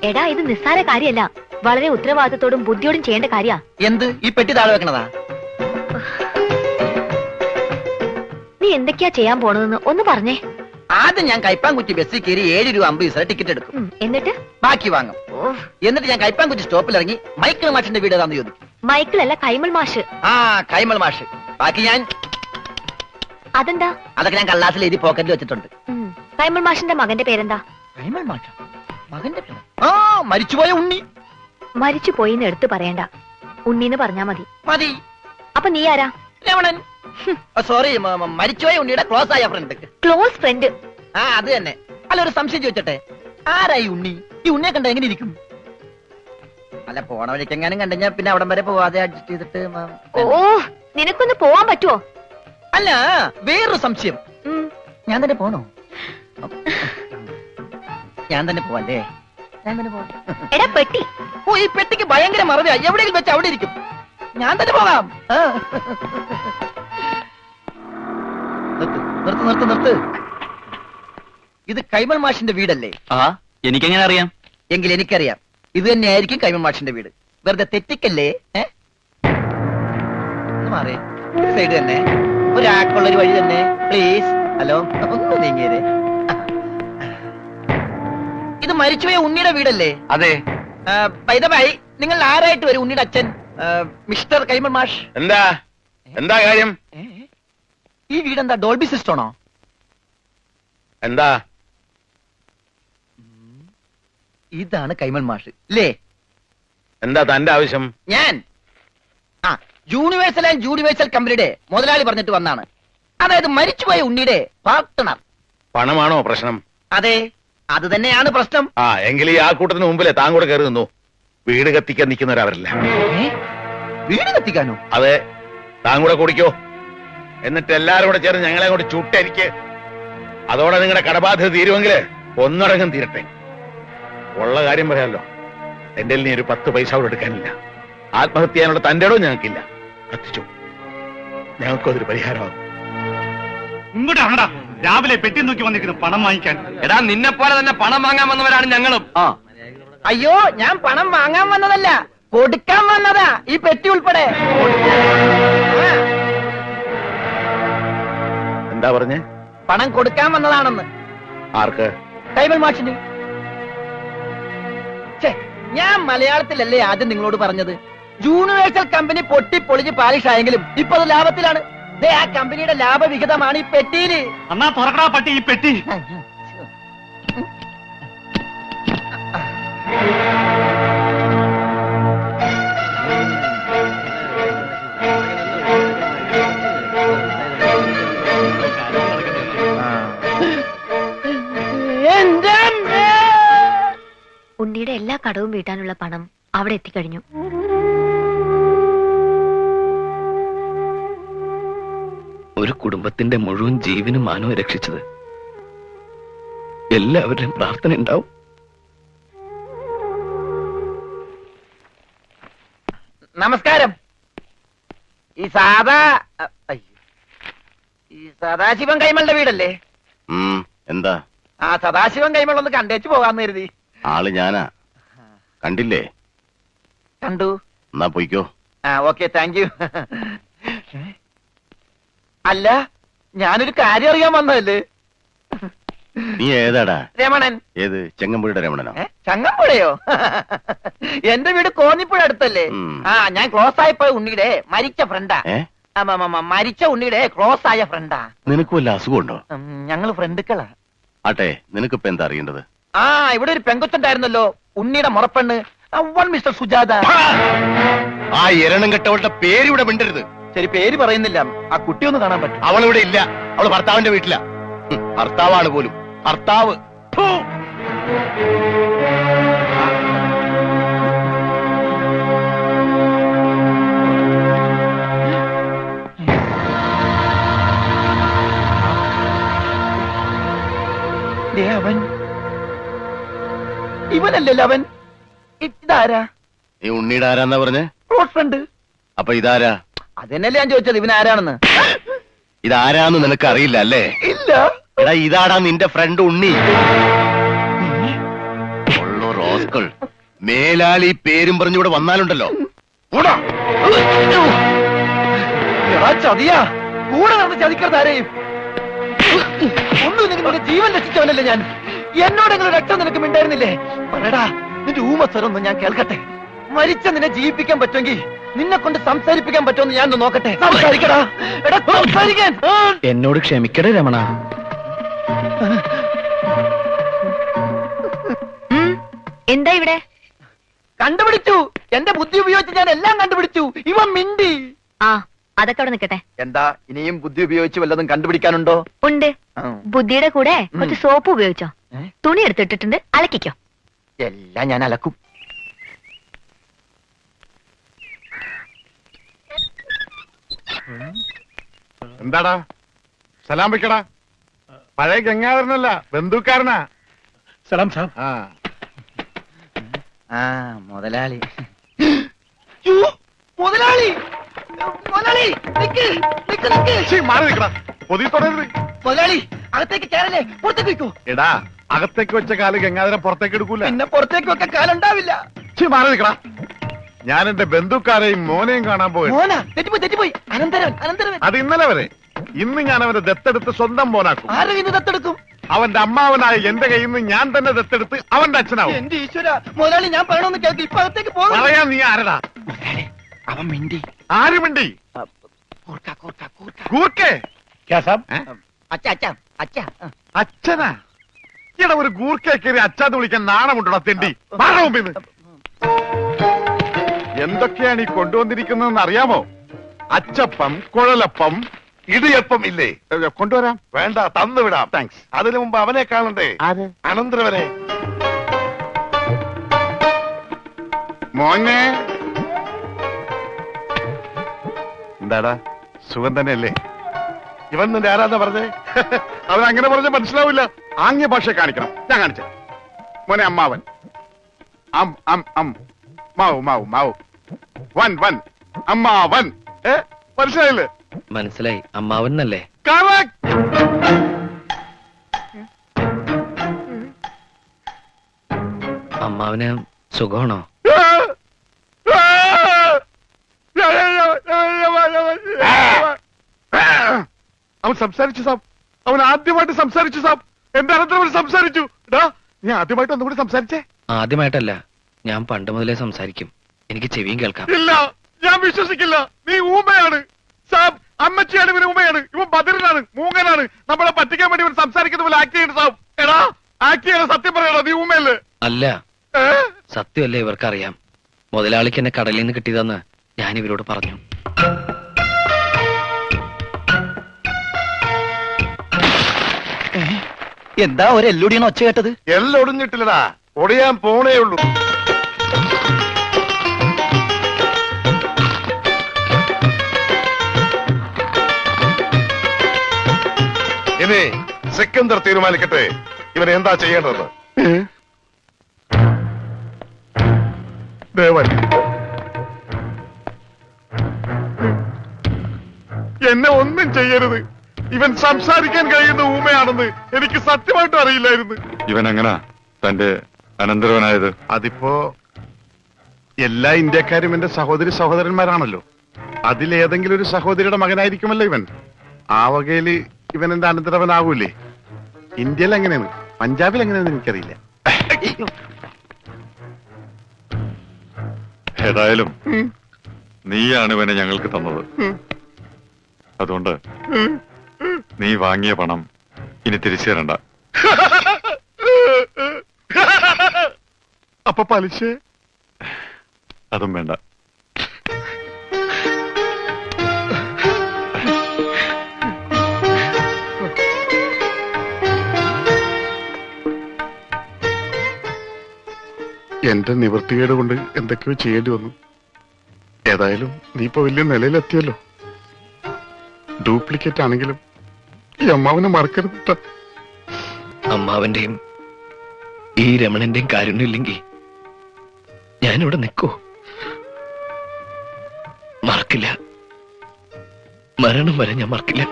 എടാ, ഇത് നിസ്സാര കാര്യമല്ല, വളരെ ഉത്തരവാദിത്തത്തോടും ബുദ്ധിയോടും ചെയ്യേണ്ട കാര്യ. എന്ത്? ഈ പെട്ടി താഴെ വെക്കണതാ? നീ എന്തൊക്കെയാ ചെയ്യാൻ പോണതെന്ന് ഒന്ന് പറഞ്ഞേ. ആദ്യം ഞാൻ കൈപ്പാങ്കുറ്റി ബസ്സിൽ കയറി 7 രൂപ 50 പൈസ ടിക്കറ്റ് എടുക്കും. എന്നിട്ട് ബാക്കി വാങ്ങും. എന്നിട്ട് ഞാൻ കൈപ്പാങ്കുറ്റി സ്റ്റോപ്പിൽ ഇറങ്ങി മൈക്കിൾ മാഷിന്റെ വീട് ഏതാന്ന് ചോദിക്കും. മൈക്കിളല്ല, കൈമൾ മാഷ്. ആ, കൈമൾ മാഷ്. ബാക്കി ഞാൻ അതെന്താ? അതൊക്കെ ഞാൻ കള്ളാസിൽ എഴുതി പോക്കറ്റിൽ വെച്ചിട്ടുണ്ട്. കൈമൾ മാഷിന്റെ മകന്റെ പേരെന്താ? കൈമൾ മാഷ? മകന്റെ പേര്? ആ, മരിച്ചുപോയ ഉണ്ണി. മരിച്ചു പോയിന്ന് എടുത്ത് പറയണ്ട, ഉണ്ണിന്ന് പറഞ്ഞാ മതി. മതി. അപ്പൊ നീ ആരാ? രമണൻ. സോറി, മരിച്ചുപോയ ഉണ്ണിയുടെ ക്ലോസ് ആയ ഫ്രണ്ട്. Close friend? ആ, അത് തന്നെ. അല്ല, ഒരു സംശയം ചോദിച്ചട്ടെ, ആരായി ഉണ്ണി? ഈ ഉണ്ണിയെ കണ്ട എങ്ങനെ ഇരിക്കും? അല്ല, പോണ വഴിക്കെങ്ങാനും കണ്ടുകഴിഞ്ഞാ പിന്നെ അവിടം വരെ പോവാതെ അഡ്ജസ്റ്റ് ചെയ്തിട്ട് ഓ, നിനക്കൊന്ന് പോവാൻ പറ്റുമോ? അല്ല, വേറൊരു സംശയം. ഞാൻ തന്നെ പോണോ? ഞാൻ തന്നെ പോവല്ലേ? ഞാൻ തന്നെ പോവാം. എടാ പെട്ടി. ഓ, ഈ പെട്ടിക്ക് ഭയങ്കര മറവിയാ. എവിടെയെങ്കിലും വെച്ച് അവിടെ ഇരിക്കും. ഞാൻ തന്നെ പോകാം. നിർത്ത് നിർത്ത് നിർത്ത്. ഇത് കൈമൾ മാഷിന്റെ വീടല്ലേ? ആ, എനിക്കെങ്ങനെ അറിയാം? എങ്കിൽ എനിക്കറിയാം. ഇത് തന്നെയായിരിക്കും കൈമൾ മാഷിന്റെ വീട്. വെറുതെ തെറ്റിക്കല്ലേ? മാറേ, സൈഡ് തന്നെ, ഒരാൾക്കുള്ളൊരു വഴി തന്നെ, പ്ലീസ്. ഹലോ, ഒന്ന് നീങ്ങിയേ. ഇത് മരിച്ചുപോയ ഉണ്ണിയുടെ വീടല്ലേ? അതെ. ബൈ നിങ്ങൾ ആരായിട്ട് വരും? ഉണ്ണിയുടെ അച്ഛൻ മിസ്റ്റർ കൈമൾ മാഷ്. എന്താ കാര്യം? ഈ വീടെന്താ ഡോൾബി സിസ്റ്റമാണോ? എന്താ? ഇതാണ് കൈമൾ മാഷ് അല്ലേ? എന്താ തന്റെ ആവശ്യം? ഞാൻ യൂണിവേഴ്സൽ ആൻഡ് യൂണിവേഴ്സൽ കമ്പനിയുടെ മുതലാളി പറഞ്ഞിട്ട് വന്നാണ്. അതായത് മരിച്ചുപോയ ഉണ്ണിയുടെ പാർട്ട്ണർ. പണമാണോ പ്രശ്നം? അതെ, അത് തന്നെയാണ് പ്രശ്നം. എങ്കിൽ ഈ ആൾക്കൂട്ടത്തിന് മുമ്പിലെ താൻ കൂടെ കയറി നിന്നു. വീട് കത്തിക്കാൻ നിൽക്കുന്നവരവരല്ല. വീട് കത്തിക്കാനോ? അതെ, താൻ കൂടെ കുടിക്കോ. എന്നിട്ട് എല്ലാരും കൂടെ ചേർന്ന് ഞങ്ങളെ കൂടെ ചുട്ടെനിക്ക്. അതോടെ നിങ്ങളുടെ കടബാധ്യത തീരുമെങ്കിൽ ഒന്നടങ്കം തീരട്ടെ. ഉള്ള കാര്യം പറയാമല്ലോ, എന്റെ നീ ഒരു 10 പൈസ കൂടെ എടുക്കാനില്ല. ആത്മഹത്യ ചെയ്യാനുള്ള തന്റെ ഇടവും ഞങ്ങൾക്കില്ല. കത്തിച്ചു, ഞങ്ങൾക്കും അതൊരു പരിഹാരമാകും. ഇങ്ങോട്ടാണടാ രാവിലെ പെട്ടി നോക്കി വന്നിരിക്കുന്നു പണം വാങ്ങിക്കാൻ. എടാ, നിന്നെ പോലെ തന്നെ പണം വാങ്ങാൻ വന്നവരാണ് ഞങ്ങളും. അയ്യോ, ഞാൻ പണം വാങ്ങാൻ വന്നതല്ല, കൊടുക്കാൻ വന്നതാ. ഈ പെട്ടി ഉൾപ്പെടെ. എന്താ പറഞ്ഞേ? പണം കൊടുക്കാൻ വന്നതാണെന്ന്. ആർക്ക്? കൈമൾ മാഷിന്. ഞാൻ മലയാളത്തിലല്ലേ ആദ്യം നിങ്ങളോട് പറഞ്ഞത്? യൂണിവേഴ്സൽ കമ്പനി പൊട്ടിപ്പൊളിഞ്ഞ് പാലിഷ് ആയെങ്കിലും ഇപ്പൊ അത് ലാഭത്തിലാണ്. ആ കമ്പനിയുടെ ലാഭവിഹിതമാണ് ഈ പെട്ടിയില്. അന്നാ തുറക്കടാ പട്ടി ഈ പെട്ടി. ഉണ്ണിയുടെ എല്ലാ കടവും വീട്ടാനുള്ള പണം അവിടെ എത്തിക്കഴിഞ്ഞു. ഒരു കുടുംബത്തിന്റെ മുഴുവൻ ജീവനും മാനവും രക്ഷിച്ചത്. എല്ലാവരുടെയും പ്രാർത്ഥന ഉണ്ടാവും. നമസ്കാരം. ഈ സദാശിവൻ കൈമളുടെ വീടല്ലേ? എന്താ? സദാശിവൻ കൈമൾ ഒന്ന് കണ്ടേച്ചു പോകാന്ന് കരുതി. ആള് ഞാനാ. കണ്ടില്ലേ? കണ്ടു. എന്നാ പോയിക്കോ. Okay, thank you. അല്ല, ഞാനൊരു കാര്യം അറിയാൻ വന്നതല്ലേ. നീ ഏതാടാ? രമണൻ. ഏത്? ചെങ്ങമ്പുഴയുടെ രമണനോ? ചങ്ങമ്പുഴയോ? എന്റെ വീട് കോന്നിപ്പുഴ അടുത്തല്ലേ? ഞാൻ ക്ലോസ് ആയപ്പോയ ഉണ്ണിയുടെ മരിച്ച ഫ്രണ്ടാ. മരിച്ച ഉണ്ണിയുടെ ക്ലോസ് ആയ ഫ്രണ്ടാ. നിനക്ക് വല്ല അസുഖമുണ്ടോ? ഞങ്ങള് ഫ്രണ്ടുക്കളാ. ആട്ടെ, നിനക്കിപ്പോ എന്താ അറിയേണ്ടത്? ഇവിടെ ഒരു പെങ്കൊച്ചുണ്ടായിരുന്നല്ലോ, ഉണ്ണിയുടെ മുറപ്പെണ്ണ്, മിസ്റ്റർ സുജാത. ആ എരണം കെട്ടവളുടെ പേര് ഇവിടെ മിണ്ടരുത്. ശരി, പേര് പറയുന്നില്ല. ആ കുട്ടി ഒന്ന് കാണാൻ പറ്റും? അവളിവിടെ ഇല്ല. അവള് ഭർത്താവിന്റെ വീട്ടിലാ. ഭർത്താവാണ് പോലും. ഭർത്താവ്. അവൻ ഇവനല്ലല്ലോ. അവൻ ഇതാരാ? നീ ഉണ്ണിയുടെ ആരാന്നാ പറഞ്ഞേ? Close friend. അപ്പൊ ഇതാരാ? അതെന്നല്ലേ ഞാൻ ചോദിച്ചത്, ഇവനാരാണെന്ന്. ഇതാരാന്ന് നിനക്ക് അറിയില്ല അല്ലേ? ഇല്ല. എടാ, ഇതാടാ നിന്റെ ഫ്രണ്ട് ഉണ്ണി. റോസ്കൾ മേലാൽ ഈ പേരും പറഞ്ഞിവിടെ വന്നാലുണ്ടല്ലോ. ചതിയാ, കൂടെ നടന്ന് ചതിക്കരുതാരെയും. ഒന്നും നിങ്ങളുടെ ജീവൻ രക്ഷിച്ചവനല്ലേ ഞാൻ. എന്നോടെങ്കിലും രക്തം നിനക്ക് മിണ്ടായിരുന്നില്ലേ? പറയടാ, നിന്റെ ഊമസ്വരൊന്നും ഞാൻ കേൾക്കട്ടെ. മരിച്ച നിന്നെ ജീവിപ്പിക്കാൻ പറ്റുമെങ്കിൽ നിന്നെ കൊണ്ട് സംസാരിപ്പിക്കാൻ പറ്റുമെന്ന് ഞാൻ നോക്കട്ടെ. സംസാരിക്കടാ. എടാ, സംസാരിക്കാൻ. എന്നോട് ക്ഷമിക്കടേ രമണ. എന്താ ഇവിടെ? കണ്ടുപിടിച്ചു. എന്റെ ബുദ്ധി ഉപയോഗിച്ച് ഞാൻ എല്ലാം കണ്ടുപിടിച്ചു. ഇവൻ മിണ്ടി. അതൊക്കെ അവിടെ നിൽക്കട്ടെ. എന്താ, ഇനിയും ബുദ്ധി ഉപയോഗിച്ച് വല്ലതും കണ്ടുപിടിക്കാനുണ്ടോ? ഉണ്ട്. ബുദ്ധിയുടെ കൂടെ കുറച്ച് സോപ്പ് ഉപയോഗിച്ചോ. തുണി എടുത്തിട്ടിട്ടുണ്ട്, അലക്കിക്കോ. എല്ലാം ഞാൻ അലക്കും. എന്താടാ സലാം വെക്കടാ. പഴയ ഗംഗാധരനല്ല, ബന്ധുക്കാരനാ. സലാം സാബ്. ആ മുതലാളി. മുതലാളി മുതലാളി നിക്ക് നിക്ക് നിക്ക്. മാറി നിൽക്കടാ, പൊതി തുടരുത്. മുതലാളി അകത്തേക്ക് കയറല്ലേ, പുറത്തേക്ക് വെക്കൂ. എടാ അകത്തേക്ക് വെച്ച കാല് ഗംഗാധരൻ പുറത്തേക്ക് എടുക്കൂല. പിന്നെ പുറത്തേക്ക് വെക്കാൻ കാലുണ്ടാവില്ല. മാറി നിൽക്കടാ. ഞാൻ എന്റെ ബന്ധുക്കാരെയും മോനെയും കാണാൻ പോയി. മോന തെറ്റിപ്പോയി തെറ്റിപ്പോയി. അനന്തരവൻ അനന്തരവൻ. അത് ഇന്നലെ വരെ. ഇന്ന് ഞാൻ അവനെ ദത്തെടുത്ത് സ്വന്തം മോനാക്കും. ആരുടെ കയ്യിൽ നിന്ന് ദത്തെടുക്കും? അവന്റെ അമ്മാവനായ എന്റെ കയ്യിൽ നിന്ന് ഞാൻ തന്നെ ദത്തെടുത്ത് അവന്റെ അച്ഛനാവും. എന്റെ ഈശ്വര, മുതലാളി ഞാൻ പറയണമെന്ന് കേൾക്ക്. ഇപ്പൊ അകത്തേക്ക് പോകും. പറയാൻ നീ ആരടാ? അവൻ മിണ്ടി. ആര് മിണ്ടി? കൂർക്ക കൂർക്ക കൂർക്ക. ഗൂർക്കേ? അച്ഛ അച്ഛ അച്ഛ. അച്ഛനാ? ഇവിടെ ഒരു ഗൂർക്കയെ കയറി അച്ഛാന്ന് വിളിക്കാൻ നാണമുണ്ടോ തെണ്ടി? മാറാ മുമ്പിന്ന്. എന്തൊക്കെയാണ് ഈ കൊണ്ടുവന്നിരിക്കുന്നതെന്ന് അറിയാമോ? അച്ചപ്പം, കുഴലപ്പം, ഇടിയപ്പം ഇല്ലേ? കൊണ്ടുവരാം. വേണ്ട, തന്നുവിടാം. താങ്ക്സ്. അതിനു മുമ്പ് അവനെ കാണണ്ടേ? ആര്? അനന്തരവനെ. മോനെ എന്താടാ, സുഖം തന്നെയല്ലേ? ഇവൻ നിന്റെ ആരാധന പറഞ്ഞേ? അവൻ അങ്ങനെ പറഞ്ഞ മനസ്സിലാവില്ല. ആംഗ്യ ഭാഷ കാണിക്കണം. ഞാൻ കാണിച്ച മോനെ അമ്മാവൻ. അം അം അം മാവു മാവു മാവു. വൻ വൻ അമ്മാവൻ. മനസ്സിലായില്ലേ? മനസ്സിലായി, അമ്മാവൻ എന്നല്ലേ? കറക്റ്റ്. അമ്മാവന് സുഖമാണോ? അവൻ സംസാരിച്ചു സാബ്. അവൻ ആദ്യമായിട്ട് സംസാരിച്ചു സാബ്. എന്റെ അനന്തരവൻ സംസാരിച്ചു. നീ ആദ്യമായിട്ട് ഒന്നുകൂടി സംസാരിച്ചേ. ആദ്യമായിട്ടല്ല, ഞാൻ പണ്ട് മുതലേ സംസാരിക്കും. എനിക്ക് ചെവിയും കേൾക്കാം. ഇല്ല, ഞാൻ വിശ്വസിക്കില്ല. നീ ഊമയാണ് സാബ്. അമ്മച്ചിയാണ് ഇവൻ ഊമയാണ്. ഇവൻ ബദറിനാണ്, മൂങ്ങനാണ്. നമ്മളെ പറ്റിക്കാൻ വേണ്ടി ഇവൻ സംസാരിക്കുന്ന പോലെ ആക്ട് ചെയ്യുന്നു സാബ്. എടാ ആക്ട് ചെയ്യണ സത്യം പറയണോ? നീ ഊമയല്ലേ? അല്ല, സത്യമല്ലേ ഇവർക്കറിയാം. മുതലാളിക്ക് എന്നെ കടലിൽ നിന്ന് കിട്ടിയതെന്ന് ഞാൻ ഇവരോട് പറഞ്ഞു. എന്താ ഒരു എല്ലുടിയാണ് ഒച്ച കേട്ടത്? എല്ലാം ഒടിഞ്ഞിട്ടില്ലടാ, ഒടിയാൻ പോണേ ഉള്ളൂ. ഇനി സിക്കന്ദർ തീരുമാനിക്കട്ടെ ഇവൻ എന്താ ചെയ്യേണ്ടത്. ദേവൻ, എന്നെ ഒന്നും ചെയ്യരുത്. ഇവൻ സംസാരിക്കാൻ കഴിയുന്ന ഊമയാണെന്ന് എനിക്ക് സത്യമായിട്ടും അറിയില്ലായിരുന്നു. ഇവൻ എങ്ങനാ തന്റെ അനന്തരവനായത്? അതിപ്പോ എല്ലാ ഇന്ത്യക്കാരും എന്റെ സഹോദരി സഹോദരന്മാരാണല്ലോ. അതിലേതെങ്കിലും ഒരു സഹോദരിയുടെ മകനായിരിക്കുമല്ലോ ഇവൻ. ആ വകയില് ഇവൻ എന്റെ അനന്തരവനാവൂലേ? ഇന്ത്യയിൽ എങ്ങനെയാണ്, പഞ്ചാബിൽ എങ്ങനെയാണെന്ന് എനിക്കറിയില്ല. ഏതായാലും നീയാണ് ഇവനെ ഞങ്ങൾക്ക് തന്നത്. അതുകൊണ്ട് നീ വാങ്ങിയ പണം ഇനി തിരിച്ചു തരണ്ട. അപ്പൊ പലിശ? അതും വേണ്ട. എന്റെ നിവൃത്തികേട് കൊണ്ട് എന്തൊക്കെയോ ചെയ്യേണ്ടി വന്നു. ഏതായാലും നീ ഇപ്പൊ വലിയ നിലയിലെത്തിയല്ലോ. ഡ്യൂപ്ലിക്കേറ്റ് ആണെങ്കിലും ഈ അമ്മാവനെ മറക്കരുത്. അമ്മാവന്റെയും ഈ രമണന്റെയും കാരുണ്യമില്ലെങ്കിൽ ഞാനിവിടെ നിൽക്കൂ? മറക്കില്ല, മരണം വരെ ഞാൻ മറക്കില്ല.